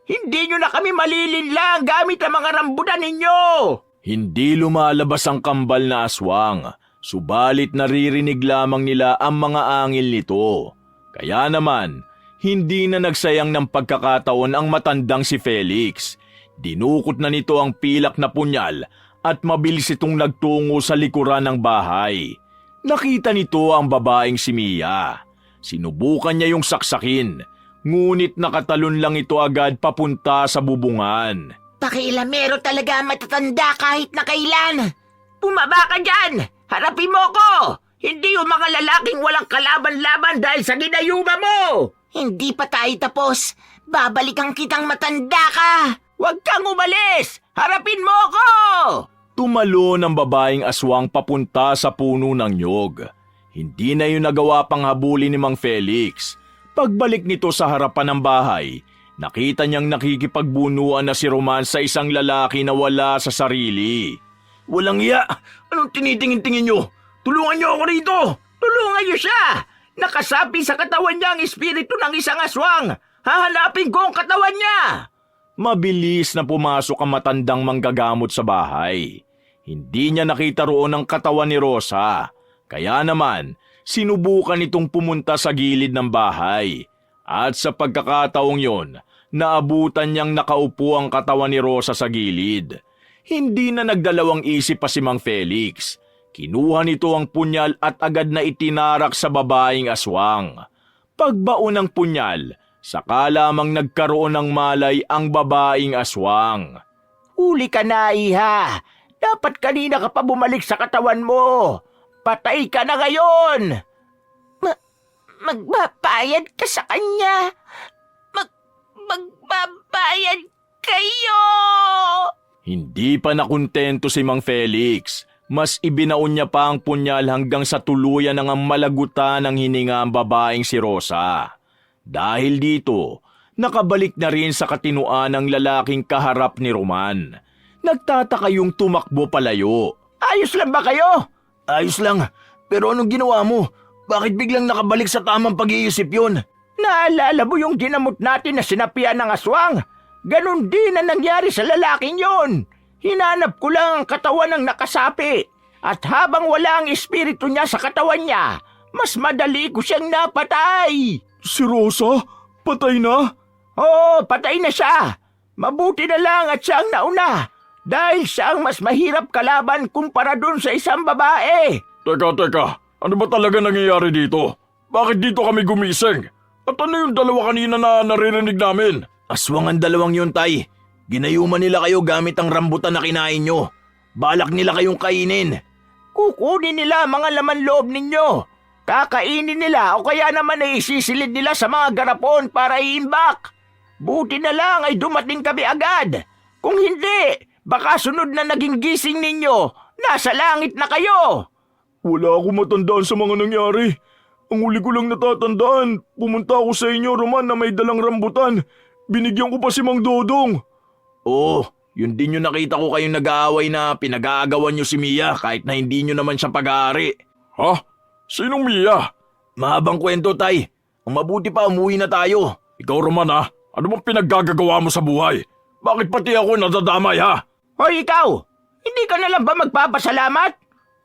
Speaker 2: Hindi nyo na kami malilinlang gamit ang mga rambutan ninyo!
Speaker 3: Hindi lumalabas ang kambal na aswang, subalit naririnig lamang nila ang mga angil nito. Kaya naman, hindi na nagsayang ng pagkakataon ang matandang si Felix. Dinukot na nito ang pilak na punyal at mabilis itong nagtungo sa likuran ng bahay. Nakita nito ang babaeng si Mia. Sinubukan niya yung saksakin, ngunit nakatalon lang ito agad papunta sa bubungan.
Speaker 4: Pakialamero talaga matatanda kahit na kailan.
Speaker 2: Bumaba ka dyan! Harapin mo ko! Hindi yung mga lalaking walang kalaban-laban dahil sa ginayuma mo!
Speaker 4: Hindi pa tayo tapos. Babalikan kitang matanda ka.
Speaker 2: Huwag kang umalis! Harapin mo ko!
Speaker 3: Tumalo ng babaeng aswang papunta sa puno ng nyog. Hindi na yun nagawa pang habulin ni Mang Felix. Pagbalik nito sa harapan ng bahay, nakita niyang nakikipagbunuan na si Roman sa isang lalaki na wala sa sarili.
Speaker 2: Walang iya! Anong tinitingin-tingin nyo? Tulungan nyo ako rito! Tulungan nyo siya! Nakasapi sa katawan niya ang espiritu ng isang aswang! Hahanapin ko ang katawan niya!
Speaker 3: Mabilis na pumasok ang matandang manggagamot sa bahay. Hindi niya nakita roon ang katawan ni Rosa. Kaya naman, sinubukan itong pumunta sa gilid ng bahay. At sa pagkakataong yon, naabutan niyang nakaupo ang katawan ni Rosa sa gilid. Hindi na nagdalawang isip pa si Mang Felix. Kinuha nito ang punyal at agad na itinarak sa babaeng aswang. Pagbaon ng punyal, saka lamang nagkaroon ng malay ang babaeng aswang.
Speaker 2: Huli ka na, iha. Dapat kanina ka pa bumalik sa katawan mo. Patay ka na ngayon.
Speaker 4: Magbabayad ka sa kanya. Magbabayad kayo!
Speaker 3: Hindi pa nakontento si Mang Felix. Mas ibinaon niya pa ang punyal hanggang sa tuluyan ng malagutan ng hininga ang babaeng si Rosa. Dahil dito, nakabalik na rin sa katinuan ng lalaking kaharap ni Roman. Nagtataka yung tumakbo palayo.
Speaker 2: Ayos lang ba kayo? Ayos lang. Pero anong ginawa mo? Bakit biglang nakabalik sa tamang pag-iisip yun? Naalala mo yung ginamot natin na sinapian ng aswang? Ganon din ang nangyari sa lalaking yon. Hinanap ko lang ang katawan ng nakasapi. At habang wala ang espiritu niya sa katawan niya, mas madali ko siyang napatay.
Speaker 3: Si Rosa? Patay na?
Speaker 2: Oo, patay na siya. Mabuti na lang at siya ang nauna. Dahil siya ang mas mahirap kalaban kumpara dun sa isang babae.
Speaker 1: Teka, ano ba talaga nangyayari dito? Bakit dito kami gumising? At ano yung dalawa kanina na naririnig namin?
Speaker 2: Aswang ang dalawang yun, Tay. Ginayuman nila kayo gamit ang rambutan na kinain nyo. Balak nila kayong kainin. Kukunin nila ang mga laman loob ninyo. Kakainin nila o kaya naman ay isisilid nila sa mga garapon para iimbak. Buti na lang ay dumating kami agad. Kung hindi, baka sunod na naging gising ninyo, nasa langit na kayo.
Speaker 3: Wala akong matandaan sa mga nangyari. Ang huli ko lang natatandaan, pumunta ako sa inyo, Roman, na may dalang rambutan. Binigyan ko pa si Mang Dodong.
Speaker 2: Oo, yun din yung nakita ko kayong nag-aaway na pinag-aagawan nyo si Mia kahit na hindi nyo naman siya pag-aari.
Speaker 1: Ha? Sinong Mia?
Speaker 2: Mahabang kwento, Tay. Ang mabuti pa, umuwi na tayo.
Speaker 1: Ikaw, Roman, ha? Ano bang pinaggagawa mo sa buhay? Bakit pati ako nadadamay, ha?
Speaker 2: Hoy, ikaw! Hindi ka na lang ba magpapasalamat?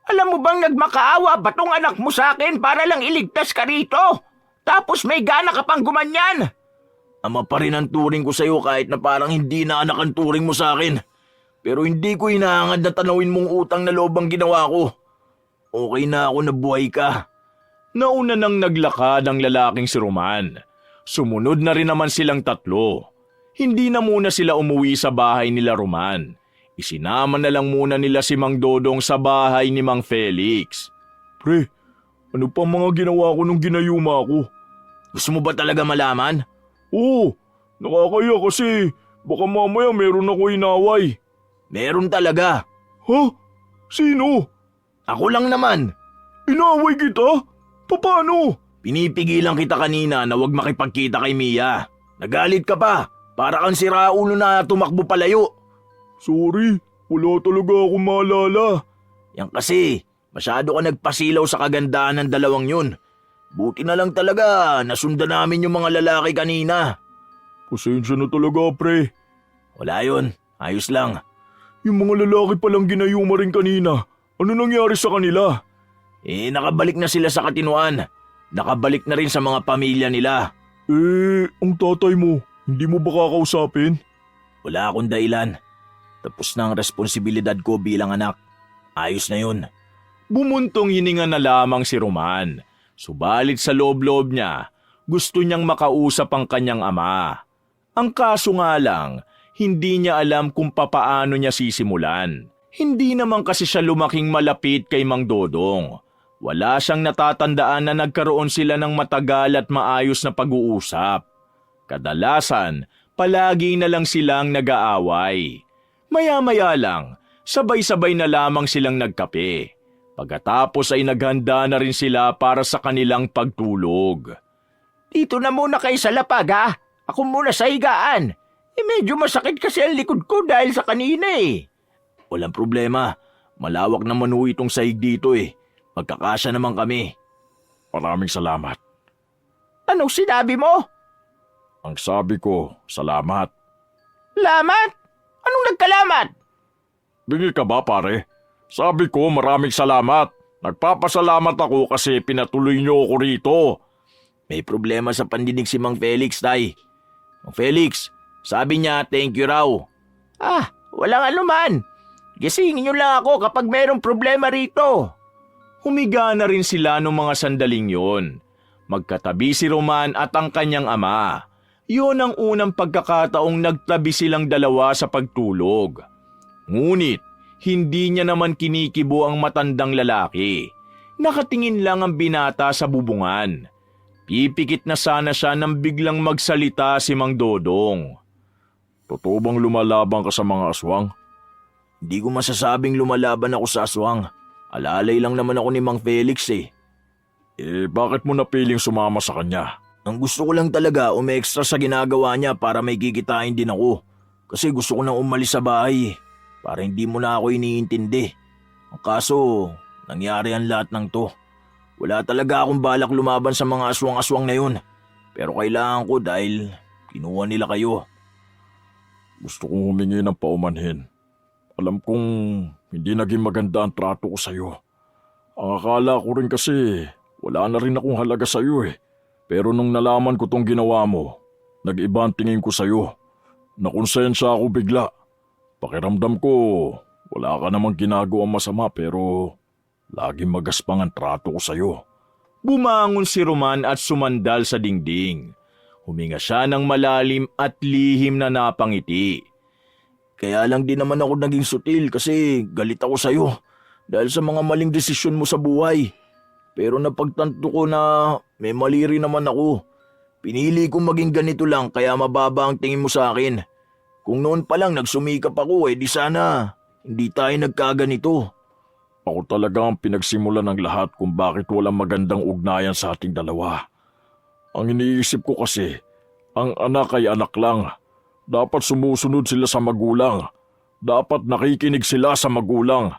Speaker 2: Alam mo bang nagmakaawa pa tong anak mo sa akin para lang iligtas ka rito? Tapos may gana ka pang gumanyan. Ama pa rin ang turing ko sa'yo kahit na parang hindi na anak ang turing mo sa akin. Pero hindi ko hinahangad na tanawin mong utang na loob ang ginawa ko. Okay na ako na buhay ka.
Speaker 3: Nauna nang naglakad ang lalaking si Roman. Sumunod na rin naman silang tatlo. Hindi na muna sila umuwi sa bahay nila Roman. Isinama na lang muna nila si Mang Dodong sa bahay ni Mang Felix.
Speaker 1: Pre, ano pa mga ginawa ko nung ginayuma ko?
Speaker 2: Gusto mo ba talaga malaman?
Speaker 1: Oo, nakakaya kasi baka mamaya meron ako inaway.
Speaker 2: Meron talaga.
Speaker 1: Ha? Sino?
Speaker 2: Ako lang naman.
Speaker 1: Inaway kita? Paano?
Speaker 2: Pinipigilan kita kanina na huwag makipagkita kay Mia. Nagalit ka pa. Para kang siraulo na tumakbo palayo.
Speaker 1: Sorry, wala talaga akong maalala.
Speaker 2: Yan kasi, masyado ka nagpasilaw sa kagandahan ng dalawang yun. Buti na lang talaga, nasundan namin yung mga lalaki kanina.
Speaker 1: Pasensya na talaga, pre.
Speaker 2: Wala yun, ayos lang.
Speaker 1: Yung mga lalaki palang ginayuma rin kanina. Ano nangyari sa kanila?
Speaker 2: Nakabalik na sila sa katinuan. Nakabalik na rin sa mga pamilya nila.
Speaker 1: Ang tatay mo, hindi mo ba kakausapin?
Speaker 2: Wala akong dahilan. Tapos na ang responsibilidad ko bilang anak. Ayos na yun.
Speaker 3: Bumuntong hininga na lamang si Roman. Subalit sa loob-loob niya, gusto niyang makausap ang kanyang ama. Ang kaso nga lang, hindi niya alam kung papaano niya sisimulan. Hindi naman kasi siya lumaking malapit kay Mang Dodong. Wala siyang natatandaan na nagkaroon sila ng matagal at maayos na pag-uusap. Kadalasan, palagi na lang silang nag-aaway. Maya-maya lang, sabay-sabay na lamang silang nagkape. Pagkatapos ay naghanda na rin sila para sa kanilang pagtulog.
Speaker 2: Dito na muna kayo sa lapag ha. Ako muna sa higaan. Medyo masakit kasi ang likod ko dahil sa kanina eh. Walang problema. Malawak naman ho itong sahig dito eh. Magkakasya naman kami.
Speaker 1: Maraming salamat.
Speaker 2: Anong sinabi mo?
Speaker 1: Ang sabi ko, salamat.
Speaker 2: Lamat? Anong nagkalamat?
Speaker 1: Bingi ka ba, pare? Sabi ko, maraming salamat. Nagpapasalamat ako kasi pinatuloy niyo ako rito.
Speaker 2: May problema sa pandinig si Mang Felix, Tay. Mang Felix, Sabi niya, thank you raw. Ah, walang anuman. Gisingin niyo lang ako kapag mayroong problema rito.
Speaker 3: Humiga na rin sila noong mga sandaling yon. Magkatabi si Roman at ang kanyang ama. Yun ang unang pagkakataong nagtabi silang dalawa sa pagtulog. Ngunit, hindi niya naman kinikibo ang matandang lalaki. Nakatingin lang ang binata sa bubungan. Pipikit na sana siya nang biglang magsalita si Mang Dodong.
Speaker 1: Totoo bang lumalaban ka sa mga aswang?
Speaker 2: Hindi ko masasabing lumalaban ako sa aswang. Alalay lang naman ako ni Mang Felix eh.
Speaker 1: Bakit mo napiling sumama sa kanya?
Speaker 2: Ang gusto ko lang talaga umextra sa ginagawa niya para may kikitain din ako. Kasi gusto ko nang umalis sa bahay para hindi mo na ako iniintindi. Ang kaso, nangyari ang lahat ng to. Wala talaga akong balak lumaban sa mga aswang-aswang na yun. Pero kailangan ko dahil kinuha nila kayo.
Speaker 1: Gusto kong humingi ng paumanhin. Alam kong hindi naging maganda ang trato ko sa'yo. Ang akala ko rin kasi wala na rin akong halaga sa'yo eh. Pero nung nalaman ko tong ginawa mo, nag-iba ang tingin ko sa'yo. Nakonsensya ako bigla. Pakiramdam ko, wala ka namang ginagawang masama pero laging magaspang ang trato ko sa'yo.
Speaker 3: Bumangon si Roman at sumandal sa dingding. Huminga siya ng malalim at lihim na napangiti.
Speaker 2: Kaya lang din naman ako naging sutil kasi galit ako sa'yo dahil sa mga maling desisyon mo sa buhay. Pero napagtanto ko na may mali rin naman ako. Pinili kong maging ganito lang kaya mababa ang tingin mo sa akin. Kung noon pa lang nagsumikap ako di sana hindi tayo nagkaganito.
Speaker 1: Ako talaga ang pinagsimula ng lahat kung bakit walang magandang ugnayan sa ating dalawa. Ang iniisip ko kasi, ang anak ay anak lang. Dapat sumusunod sila sa magulang. Dapat nakikinig sila sa magulang.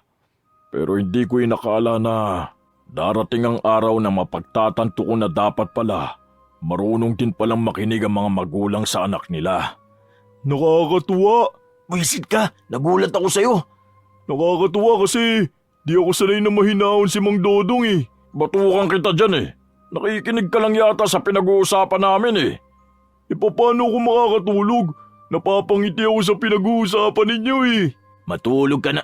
Speaker 1: Pero hindi ko inakala na darating ang araw na mapagtatanto ko na dapat pala marunong din palang makinig ang mga magulang sa anak nila.
Speaker 3: Nakakatuwa!
Speaker 2: Wisit ka, nagulat ako sa'yo.
Speaker 3: Nakakatuwa kasi di ako sanay na mahinahon si Mang Dodong eh.
Speaker 1: Batukan kita dyan eh. Nakikinig ka lang yata sa pinag-uusapan namin eh.
Speaker 3: Paano ako makakatulog? Napapangiti ako sa pinag-uusapan ninyo eh.
Speaker 2: Matulog ka na.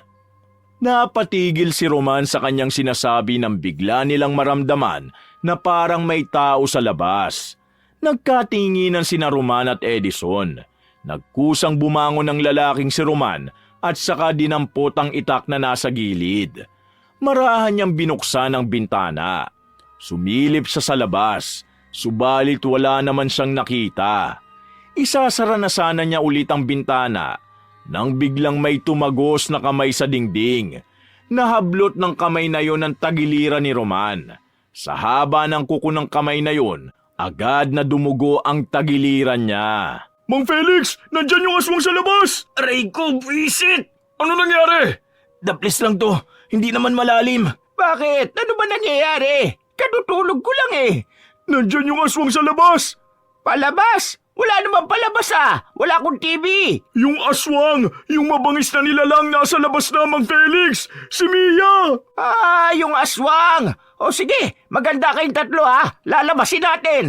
Speaker 3: Napatigil si Roman sa kanyang sinasabi nang bigla nilang maramdaman na parang may tao sa labas. Nagkatinginan sina Roman at Edison. Nagkusang bumangon ang lalaking si Roman at saka dinampot ang itak na nasa gilid. Marahan niyang binuksan ang bintana. Sumilip siya sa labas, subalit wala naman siyang nakita. Isasara na sana niya ulit ang bintana nang biglang may tumagos na kamay sa dingding. Nahablot ng kamay na yon ang tagiliran ni Roman. Sa haba ng kuko ng kamay na yon, agad na dumugo ang tagiliran niya.
Speaker 1: Mang Felix, nandyan yung aswang sa labas!
Speaker 2: Aray ko, visit!
Speaker 1: Ano nangyari?
Speaker 2: Daplis lang to, hindi naman malalim. Bakit? Ano ba nangyayari? Katutulog ko lang eh.
Speaker 1: Nandyan yung aswang sa labas!
Speaker 2: Palabas? Wala naman palabas Wala akong TV.
Speaker 1: Yung aswang! Yung mabangis na nilalang nasa labas na, Mang Felix! Si Mia!
Speaker 2: Yung aswang! O sige, maganda kayong tatlo lalabasin natin.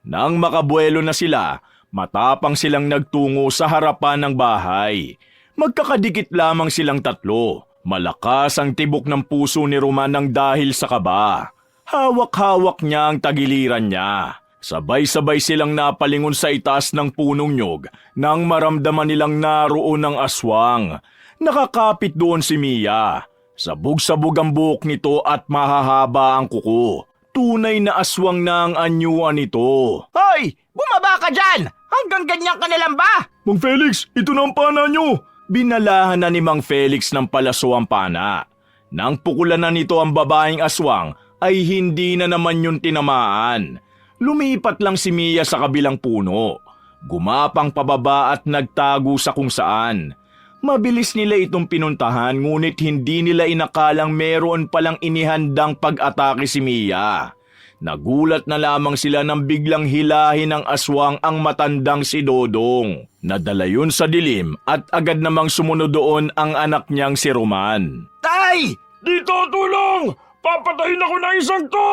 Speaker 3: Nang makabuelo na sila, matapang silang nagtungo sa harapan ng bahay. Magkakadikit lamang silang tatlo. Malakas ang tibok ng puso ni Roman nang dahil sa kaba. Hawak-hawak niya ang tagiliran niya. Sabay-sabay silang napalingon sa itaas ng punong nyog nang maramdaman nilang naroon ang aswang. Nakakapit doon si Mia. Sabog-sabog ang buhok nito at mahahaba ang kuko. Tunay na aswang na ang anyuan nito.
Speaker 2: Hoy! Bumaba ka dyan! Hanggang ganyan ka na lang ba?
Speaker 1: Mang Felix, ito na ang pana nyo!
Speaker 3: Binalahan na ni Mang Felix ng palaso ang pana. Nang pukulan na nito ang babaeng aswang, ay hindi na naman yun tinamaan. Lumipat lang si Mia sa kabilang puno. Gumapang pababa at nagtago sa kung saan. Mabilis nila itong pinuntahan ngunit hindi nila inakalang meron palang inihandang pag-atake si Mia. Nagulat na lamang sila nang biglang hilahin ng aswang ang matandang si Dodong. Nadala yun sa dilim at agad namang sumunod doon ang anak niyang si Roman.
Speaker 2: Tay!
Speaker 1: Dito, tulong! Papatayin ako ng isang to!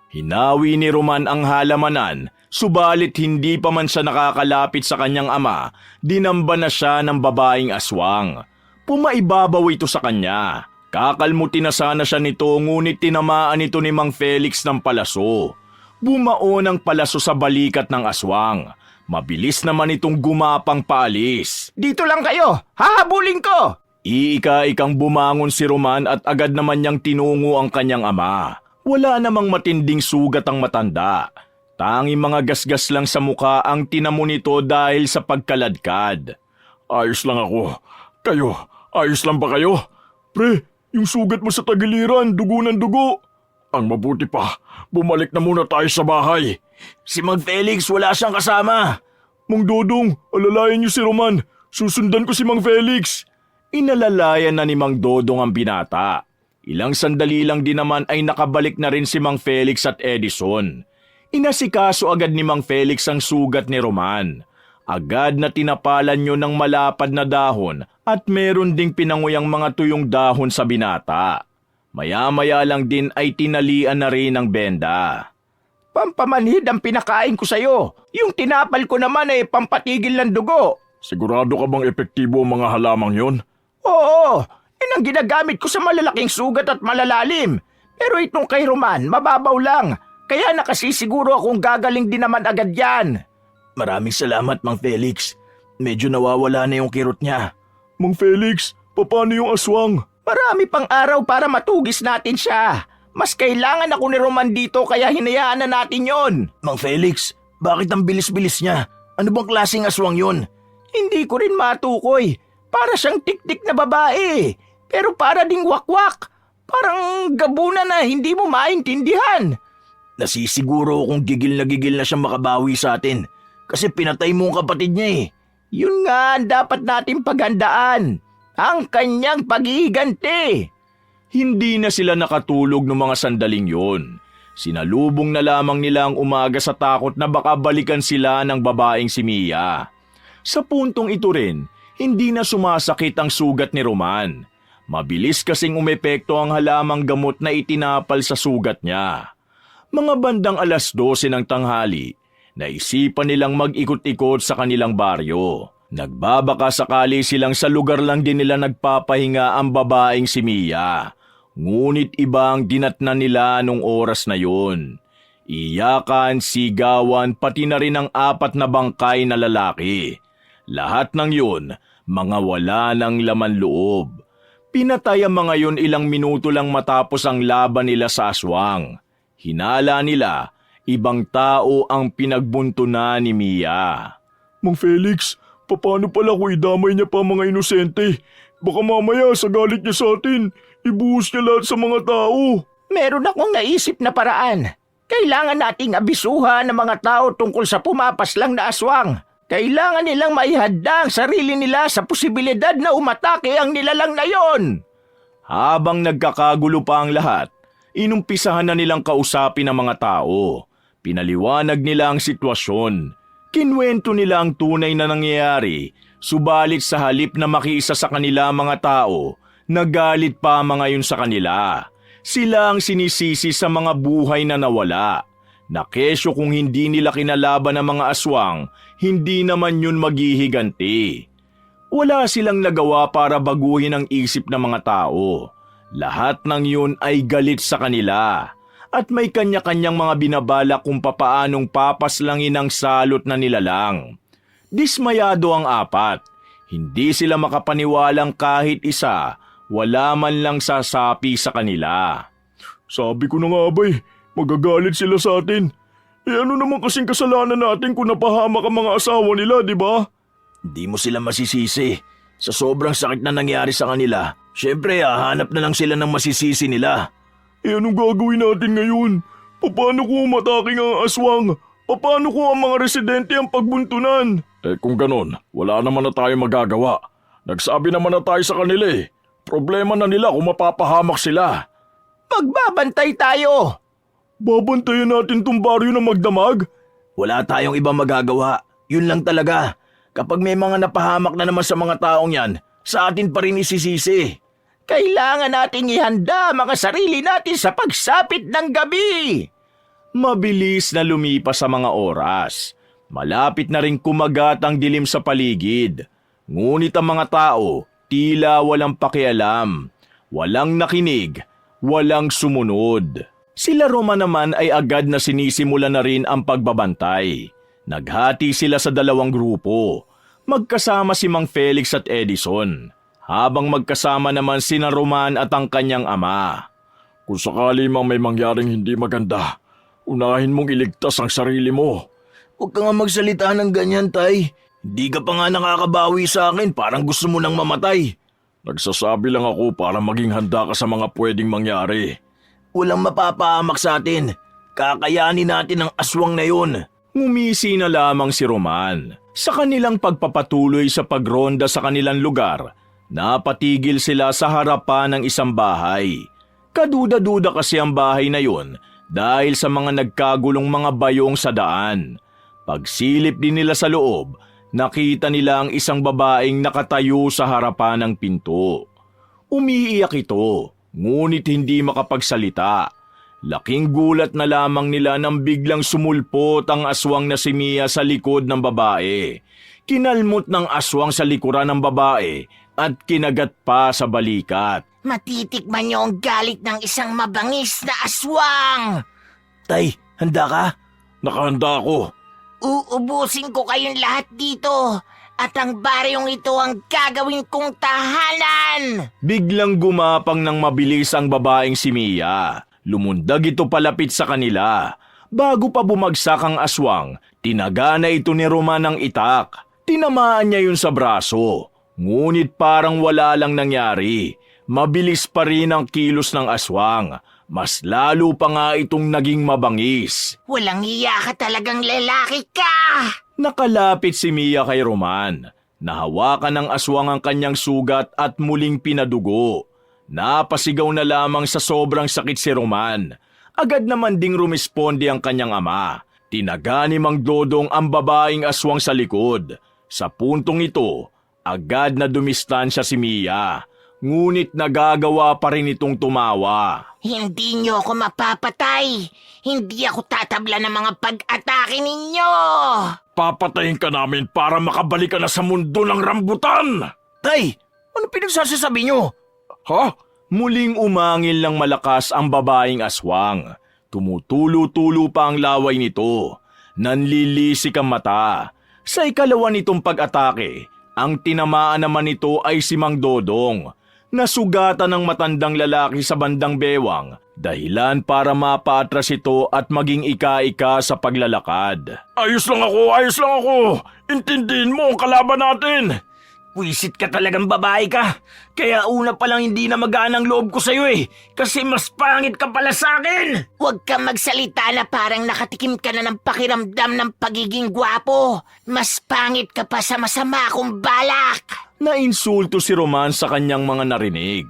Speaker 3: Hinawi ni Roman ang halamanan Subalit hindi pa man siya nakakalapit sa kanyang ama, dinamba na siya ng babaeng aswang. Pumaibabaw ito sa kanya. Kakalmutin na sana siya nito ngunit tinamaan ito ni Mang Felix ng palaso. Bumaon ang palaso sa balikat ng aswang. Mabilis naman itong gumapang paalis.
Speaker 2: Dito lang kayo! Hahabulin ko!
Speaker 3: Iika-ikang bumangon si Roman at agad naman niyang tinungo ang kanyang ama. Wala namang matinding sugat ang matanda. Tanging mga gasgas lang sa muka ang tinamo nito dahil sa pagkaladkad.
Speaker 1: Ayos lang ako. Kayo, ayos lang ba kayo? Pre, yung sugat mo sa tagiliran, dugo ng dugo. Ang mabuti pa, bumalik na muna tayo sa bahay.
Speaker 2: Si Mang Felix wala siyang kasama.
Speaker 1: Mang Dodong, alalayan niyo si Roman. Susundan ko si Mang Felix.
Speaker 3: Inalalayan na ni Mang Dodong ang binata. Ilang sandali lang din naman ay nakabalik na rin si Mang Felix at Edison. Inasikaso agad ni Mang Felix ang sugat ni Roman. Agad na tinapalan niyo ng malapad na dahon at meron ding pinanguyang mga tuyong dahon sa binata. Maya-maya lang din ay tinalian na rin ang benda.
Speaker 2: Pampamanhid ang pinakain ko sa'yo. Yung tinapal ko naman ay pampatigil ng dugo.
Speaker 1: Sigurado ka bang epektibo ang mga halamang yon?
Speaker 2: Oo, yun ang ginagamit ko sa malalaking sugat at malalalim. Pero itong kay Roman, mababaw lang. Kaya nakasisiguro akong gagaling din naman agad yan.
Speaker 3: Maraming salamat, Mang Felix. Medyo nawawala na yung kirot niya.
Speaker 1: Mang Felix, paano yung aswang?
Speaker 2: Marami pang araw para matugis natin siya. Mas kailangan ako ni Roman dito kaya hinayaan na natin yon.
Speaker 3: Mang Felix, bakit ang bilis-bilis niya? Ano bang klaseng aswang yon?
Speaker 2: Hindi ko rin matukoy. Para siyang tiktik na babae. Pero para ding wakwak. Parang gabuna na hindi mo maintindihan.
Speaker 3: Nasisiguro kung gigil na siyang makabawi sa atin. Kasi pinatay mo ang kapatid niya eh.
Speaker 2: Yun nga ang dapat natin paghandaan. Ang kanyang paghihiganti.
Speaker 3: Hindi na sila nakatulog ng mga sandaling yon. Sinalubong na lamang nila ang umaga sa takot na baka balikan sila ng babaeng si Mia. Sa puntong ito rin, hindi na sumasakit ang sugat ni Roman. Mabilis kasing umepekto ang halamang gamot na itinapal sa sugat niya. Mga bandang 12:00 ng tanghali, naisipan nilang mag-ikot-ikot sa kanilang baryo. Nagbabaka sakali silang sa lugar lang din nila nagpapahinga ang babaeng si Mia. Ngunit iba ang dinatnan nila nung oras na yun. Iyakan, sigawan, pati na rin ang 4 na bangkay na lalaki. Lahat ng yun, mga wala ng laman loob. Pinatay ang mga yun ilang minuto lang matapos ang laban nila sa aswang. Hinala nila, ibang tao ang pinagbuntunan ni Mia.
Speaker 1: Mang Felix, paano pala kung idamay niya pa mga inosente? Baka mamaya sa galit niya sa atin, ibuhos niya lahat sa mga tao.
Speaker 2: Meron akong naisip na paraan. Kailangan nating abisuhan ng mga tao tungkol sa pumapaslang na aswang. Kailangan nilang maihanda ang sarili nila sa posibilidad na umatake ang nilalang na yon.
Speaker 3: Habang nagkakagulo pa ang lahat, inumpisahan na nilang kausapin ang mga tao. Pinaliwanag nila ang sitwasyon. Kinwento nila ang tunay na nangyayari, subalit sa halip na makiisa sa kanila mga tao, nagalit pa mga yun sa kanila. Sila ang sinisisi sa mga buhay na nawala. Na kesyo kung hindi nila kinalaban ang mga aswang, hindi naman yun maghihiganti. Wala silang nagawa para baguhin ang isip ng mga tao. Lahat ng yun ay galit sa kanila. At may kanya-kanyang mga binabalak kung papaanong papaslangin ang salot na nilalang. Dismayado ang 4. Hindi sila makapaniwalang kahit isa, wala man lang sasapi sa kanila.
Speaker 1: Sabi ko na nga ba magagalit sila sa atin. Ano naman kasing kasalanan natin kung napahamak ang mga asawa nila, di ba?
Speaker 3: Di mo sila masisisi. Sa sobrang sakit na nangyari sa kanila, syempre hahanap na lang sila ng masisisi nila.
Speaker 1: Anong gagawin natin ngayon? Paano kung umataking ang aswang? Paano kung ang mga residente ang pagbuntunan? Kung ganon, wala naman na tayo magagawa. Nagsabi naman na tayo sa kanila eh. Problema na nila kung mapapahamak sila.
Speaker 2: Magbabantay tayo!
Speaker 1: Babantayan natin tong baryo na magdamag?
Speaker 3: Wala tayong ibang magagawa. Yun lang talaga. Kapag may mga napahamak na naman sa mga taong yan, sa atin pa rin isisisi.
Speaker 2: Kailangan nating ihanda mga sarili natin sa pagsapit ng gabi.
Speaker 3: Mabilis na lumipas sa mga oras. Malapit na rin kumagat ang dilim sa paligid. Ngunit ang mga tao tila walang pakialam. Walang nakinig, walang sumunod. Sila Roman naman ay agad na sinisimula na rin ang pagbabantay. Naghati sila sa dalawang grupo. Magkasama si Mang Felix at Edison, habang magkasama naman sina Roman at ang kanyang ama.
Speaker 1: Kung sakali mang may mangyaring hindi maganda, unahin mong iligtas ang sarili mo.
Speaker 2: Huwag ka nga magsalita ng ganyan, Tay. Hindi ka pa nga nakakabawi sa akin, parang gusto mo nang mamatay.
Speaker 1: Nagsasabi lang ako para maging handa ka sa mga pwedeng mangyari.
Speaker 2: Walang mapapahamak sa atin. Kakayanin natin ang aswang na yun.
Speaker 3: Ngumisi na lamang si Roman. Sa kanilang pagpapatuloy sa pagronda sa kanilang lugar, napatigil sila sa harapan ng isang bahay. Kaduda-duda kasi ang bahay na yun dahil sa mga nagkagulong mga bayong sa daan. Pagsilip din nila sa loob, nakita nila ang isang babaeng nakatayo sa harapan ng pinto. Umiiyak ito, ngunit hindi makapagsalita. Laking gulat na lamang nila nang biglang sumulpot ang aswang na si Mia sa likod ng babae. Kinalmot ng aswang sa likuran ng babae at kinagat pa sa balikat.
Speaker 4: Matitikman niyo ang galit ng isang mabangis na aswang!
Speaker 2: Tay, handa ka?
Speaker 1: Nakahanda ako.
Speaker 4: Uubusin ko kayong lahat dito at ang baryong ito ang gagawin kong tahanan!
Speaker 3: Biglang gumapang ng mabilis ang babaeng si Mia. Lumundag ito palapit sa kanila. Bago pa bumagsak ang aswang, tinaga na ito ni Roman ng itak. Tinamaan niya yun sa braso. Ngunit parang wala lang nangyari. Mabilis pa rin ang kilos ng aswang. Mas lalo pa nga itong naging mabangis.
Speaker 4: Walang iya ka talagang lalaki ka!
Speaker 3: Nakalapit si Mia kay Roman. Nahawakan ng aswang ang kanyang sugat at muling pinadugo. Napasigaw na lamang sa sobrang sakit si Roman. Agad naman ding rumisponde ang kanyang ama. Tinaga ni Mang Dodong ang babaeng aswang sa likod. Sa puntong ito, agad na dumistansya si Mia. Ngunit nagagawa pa rin itong tumawa.
Speaker 4: Hindi niyo ako mapapatay! Hindi ako tatabla ng mga pag-atake ninyo!
Speaker 1: Papatayin ka namin para makabalik ka na sa mundo ng rambutan!
Speaker 2: Tay, ano pinagsasasabi nyo?
Speaker 1: Ha?
Speaker 3: Muling umangil ng malakas ang babaeng aswang. Tumutulo-tulo pa ang laway nito. Nanlilisik ang mata. Sa ikalawa nitong pag-atake, ang tinamaan naman nito ay si Mang Dodong. Nasugatan ng matandang lalaki sa bandang bewang, dahilan para mapaatras ito at maging ika-ika sa paglalakad.
Speaker 1: Ayos lang ako! Intindihin mo ang kalaban natin!
Speaker 2: Wisit ka talagang babae ka. Kaya una pa lang hindi na magaan ang loob ko sa'yo eh. Kasi mas pangit ka pala sa akin.
Speaker 4: Huwag kang magsalita na parang nakatikim ka na ng pakiramdam ng pagiging gwapo. Mas pangit ka pa sa masama kong balak.
Speaker 3: Nainsulto si Roman sa kanyang mga narinig.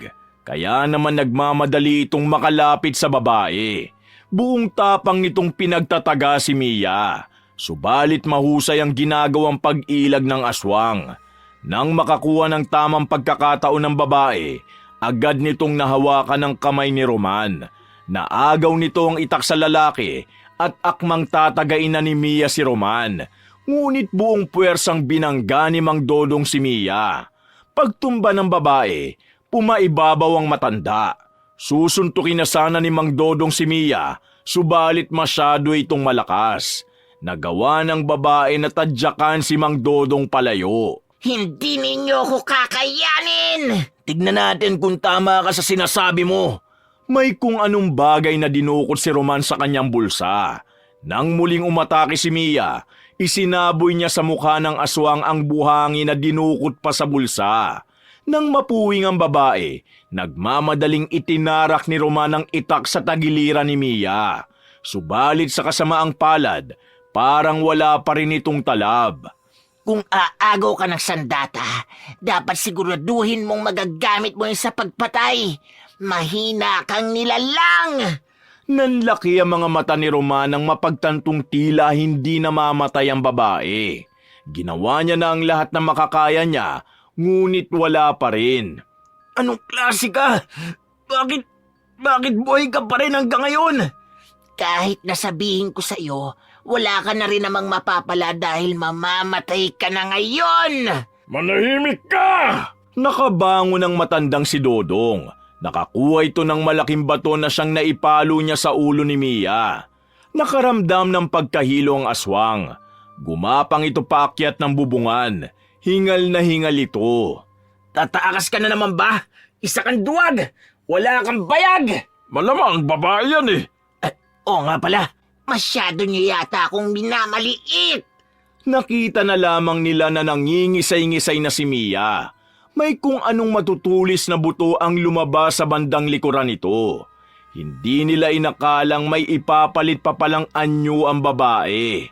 Speaker 3: Kaya naman nagmamadali itong makalapit sa babae. Buong tapang nitong pinagtataga si Mia. Subalit mahusay ang ginagawang pag-ilag ng aswang. Nang makakuha ng tamang pagkakataon ng babae, agad nitong nahawakan ng kamay ni Roman. Naagaw nito ang itak sa lalaki at akmang tatagain na ni Mia si Roman. Ngunit buong puwersang binangga ni Mang Dodong si Mia. Pagtumba ng babae, pumaibabaw ang matanda. Susuntukin na sana ni Mang Dodong si Mia, subalit masyado itong malakas. Nagawa ng babae na tadyakan si Mang Dodong palayo.
Speaker 4: Hindi ninyo ako kakayanin!
Speaker 2: Tignan natin kung tama ka sa sinasabi mo.
Speaker 3: May kung anong bagay na dinukot si Roman sa kanyang bulsa. Nang muling umatake si Mia, isinaboy niya sa mukha ng aswang ang buhangin na dinukot pa sa bulsa. Nang mapuwing ang babae, nagmamadaling itinarak ni Roman ang itak sa tagiliran ni Mia. Subalit sa kasamaang palad, parang wala pa rin itong talab.
Speaker 4: Kung aagaw ka ng sandata, dapat siguraduhin mong magagamit mo yun sa pagpatay. Mahina kang nilalang!
Speaker 3: Nanlaki ang mga mata ni Roman nang mapagtantong tila hindi namamatay ang babae. Ginawa niya na ang lahat na makakaya niya, ngunit wala pa rin.
Speaker 2: Anong klase ka? Bakit buhay ka pa rin hanggang ngayon?
Speaker 4: Kahit nasabihin ko sa iyo, wala ka na rin namang mapapala dahil mamamatay ka na ngayon!
Speaker 1: Manahimik ka!
Speaker 3: Nakabangon ang matandang si Dodong. Nakakuha ito ng malaking bato na siyang naipalo niya sa ulo ni Mia. Nakaramdam ng pagkahilo ang aswang. Gumapang ito paakyat ng bubungan. Hingal na hingal ito.
Speaker 2: Tataakas ka na naman ba? Isa kang duwag! Wala kang bayag!
Speaker 1: Malamang babae yan eh.
Speaker 2: Oo nga pala.
Speaker 4: Masyado niyo yata akong minamaliit!
Speaker 3: Nakita na lamang nila na nangingisay-ngisay na si Mia. May kung anong matutulis na buto ang lumabas sa bandang likuran nito. Hindi nila inakalang may ipapalit pa palang anyo ang babae.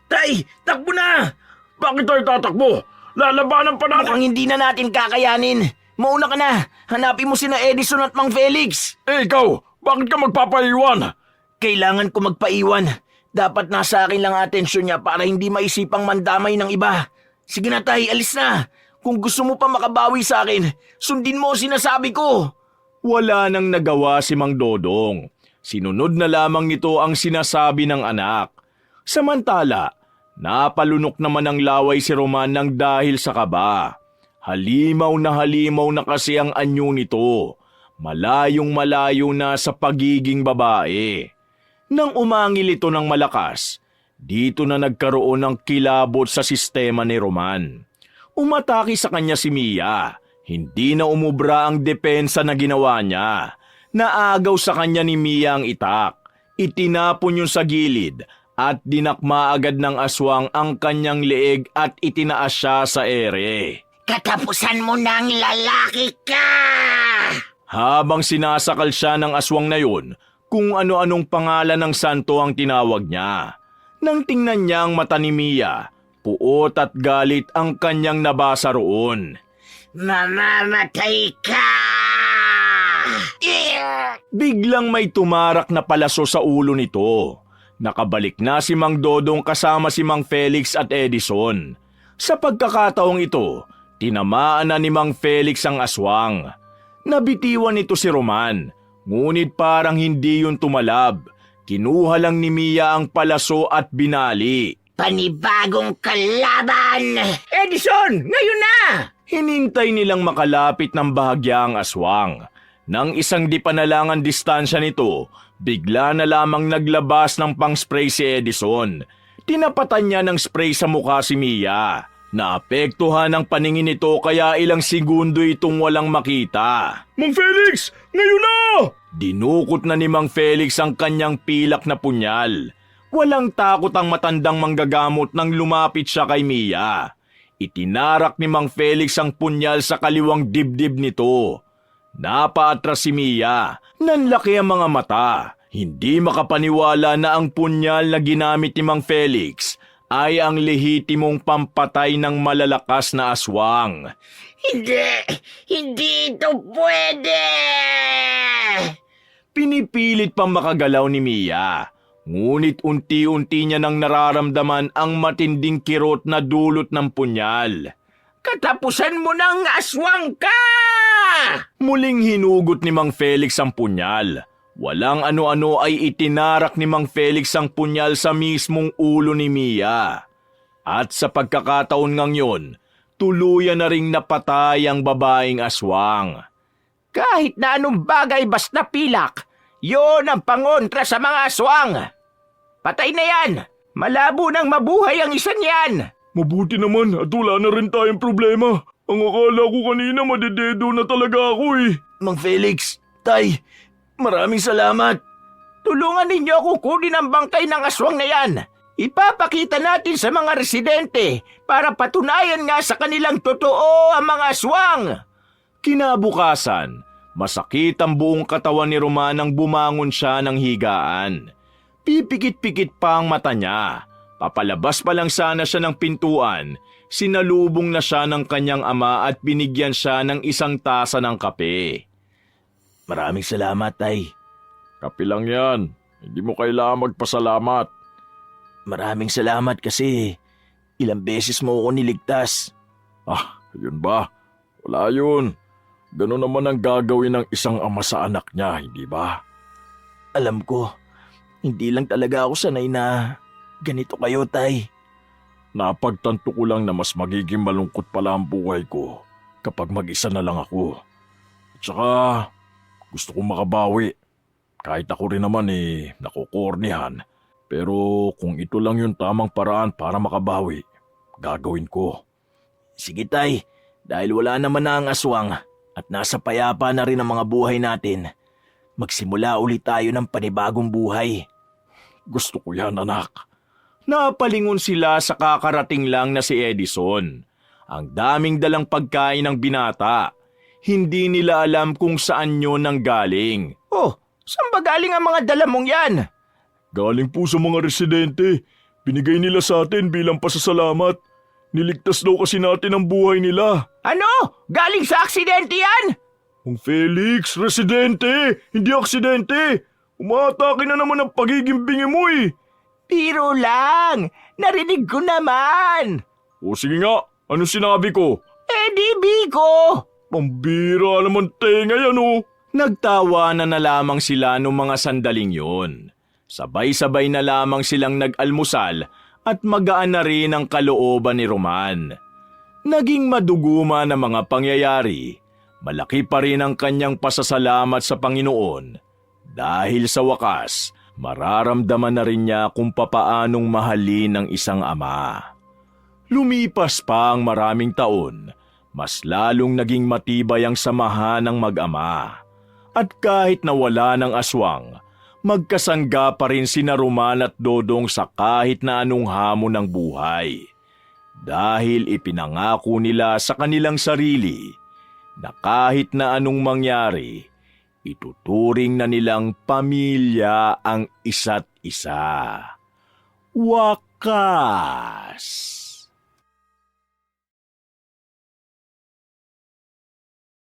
Speaker 2: Tay, takbo na!
Speaker 1: Bakit tayo tatakbo? Lalabanan pa natin.
Speaker 2: Mukhang hindi na natin kakayanin. Mauna ka na. Hanapin mo sina Edison at Mang Felix.
Speaker 1: Ikaw, bakit ka magpapaiwan?
Speaker 2: Kailangan ko magpaiwan. Dapat nasa akin lang atensyon niya para hindi maisipang mandamay ng iba. Sige na tay, alis na. Kung gusto mo pa makabawi sa akin, sundin mo ang sinasabi ko.
Speaker 3: Wala nang nagawa si Mang Dodong. Sinunod na lamang nito ang sinasabi ng anak. Samantala, napalunok naman ang laway si Roman ng dahil sa kaba. Halimaw na kasi ang anyo nito. Malayong malayo na sa pagiging babae. Nang umangil ito ng malakas, dito na nagkaroon ng kilabot sa sistema ni Roman. Umatake sa kanya si Mia. Hindi na umubra ang depensa na ginawa niya. Naagaw sa kanya ni Mia ang itak. Itinapon yun sa gilid at dinakma agad ng aswang ang kanyang leeg at itinaas siya sa ere.
Speaker 4: Katapusan mo ng lalaki ka!
Speaker 3: Habang sinasakal siya ng aswang na yun, kung ano-anong pangalan ng santo ang tinawag niya. Nang tingnan niya ang mata ni Mia, puot at galit ang kanyang nabasa roon.
Speaker 4: Mamamatay ka!
Speaker 3: Biglang may tumarak na palaso sa ulo nito. Nakabalik na si Mang Dodong kasama si Mang Felix at Edison. Sa pagkakataong ito, tinamaan na ni Mang Felix ang aswang. Nabitiwan nito si Roman, ngunit parang hindi yun tumalab. Kinuha lang ni Mia ang palaso at binali.
Speaker 4: Panibagong kalaban!
Speaker 2: Edison, ngayon na!
Speaker 3: Hinintay nilang makalapit ng bahagya ang aswang. Nang isang di panalangan distansya nito, bigla na lamang naglabas ng pang-spray si Edison. Tinapatan niya ng spray sa mukha si Mia. Naapektuhan ang paningin nito kaya ilang segundo itong walang makita.
Speaker 1: Mang Felix, ngayon na!
Speaker 3: Dinukot na ni Mang Felix ang kanyang pilak na punyal. Walang takot ang matandang manggagamot nang lumapit siya kay Mia. Itinarak ni Mang Felix ang punyal sa kaliwang dibdib nito. Napaatras si Mia. Nanlaki ang mga mata. Hindi makapaniwala na ang punyal na ginamit ni Mang Felix ay ang lehitimong pampatay ng malalakas na aswang.
Speaker 4: Hindi ito pwede!
Speaker 3: Pinipilit pang makagalaw ni Mia. Ngunit unti-unti niya nang nararamdaman ang matinding kirot na dulot ng punyal.
Speaker 2: Katapusan mo ng aswang ka!
Speaker 3: Muling hinugot ni Mang Felix ang punyal. Walang ano-ano ay itinarak ni Mang Felix ang punyal sa mismong ulo ni Mia. At sa pagkakataon ngang yon, tuluyan na ring napatay ang babaeng aswang.
Speaker 2: Kahit na anong bagay basta pilak, yon ang pangontra sa mga aswang. Patay na yan! Malabo nang mabuhay ang isa niyan!
Speaker 1: Mabuti naman at wala na rin tayong problema. Ang akala ko kanina madededo na talaga ako eh.
Speaker 2: Mang Felix, tay, maraming salamat.
Speaker 4: Tulungan ninyo ako kunin ang bangkay ng aswang na yan. Ipapakita natin sa mga residente para patunayan nga sa kanilang totoo ang mga aswang.
Speaker 3: Kinabukasan, masakit ang buong katawan ni Roman nang bumangon siya ng higaan. Pipikit-pikit pa ang mata niya. Papalabas pa lang sana siya ng pintuan, sinalubong na siya ng kanyang ama at binigyan siya ng isang tasa ng kape.
Speaker 2: Maraming salamat, tay.
Speaker 1: Kape lang yan. Hindi mo kailangan magpasalamat.
Speaker 2: Maraming salamat kasi ilang beses mo ako niligtas.
Speaker 1: Ah, yun ba? Wala yun. Ganun naman ang gagawin ng isang ama sa anak niya, hindi ba?
Speaker 2: Alam ko, Hindi lang talaga ako sanay na ganito kayo, Tay.
Speaker 1: Napagtanto ko lang na mas magiging malungkot pala ang buhay ko kapag mag-isa na lang ako. At saka gusto kong makabawi. Kahit ako rin naman nakukornihan. Pero kung ito lang yung tamang paraan para makabawi, gagawin ko.
Speaker 2: Sige, Tay. Dahil wala naman na ang aswang at nasa payapa na rin ang mga buhay natin, magsimula ulit tayo ng panibagong buhay.
Speaker 1: Gusto ko yan, anak.
Speaker 3: Napalingon sila sa kakarating lang na si Edison. Ang daming dalang pagkain ng binata. Hindi nila alam kung saan yun nanggaling.
Speaker 2: Oh, saan ba galing ang mga dala mong yan?
Speaker 1: Galing po sa mga residente. Binigay nila sa atin bilang pasasalamat. Niligtas daw kasi natin ang buhay nila.
Speaker 2: Ano? Galing sa aksidente yan?
Speaker 1: Ang Felix, residente, hindi aksidente. Umatake na naman ang pagiging bingi mo eh.
Speaker 2: Biro lang. Narinig ko naman.
Speaker 1: O sige nga, ano sinabi ko?
Speaker 2: Di Biko.
Speaker 1: Pambira naman tenga yan oh.
Speaker 3: Nagtawanan na lamang sila nung mga sandaling yun. Sabay-sabay na lamang silang nag-almusal at magaan na rin ang kalooban ni Roman. Naging maduguma ng mga pangyayari. Malaki pa rin ang kanyang pasasalamat sa Panginoon. Dahil sa wakas, mararamdaman na rin niya kung papaanong mahalin ng isang ama. Lumipas pa ang maraming taon, mas lalong naging matibay ang samahan ng mag-ama. At kahit nawala ng aswang, magkasangga pa rin sina Roman at Dodong sa kahit na anong hamon ng buhay. Dahil ipinangako nila sa kanilang sarili na kahit na anong mangyari, ituturing na nilang pamilya ang isa't isa. Wakas!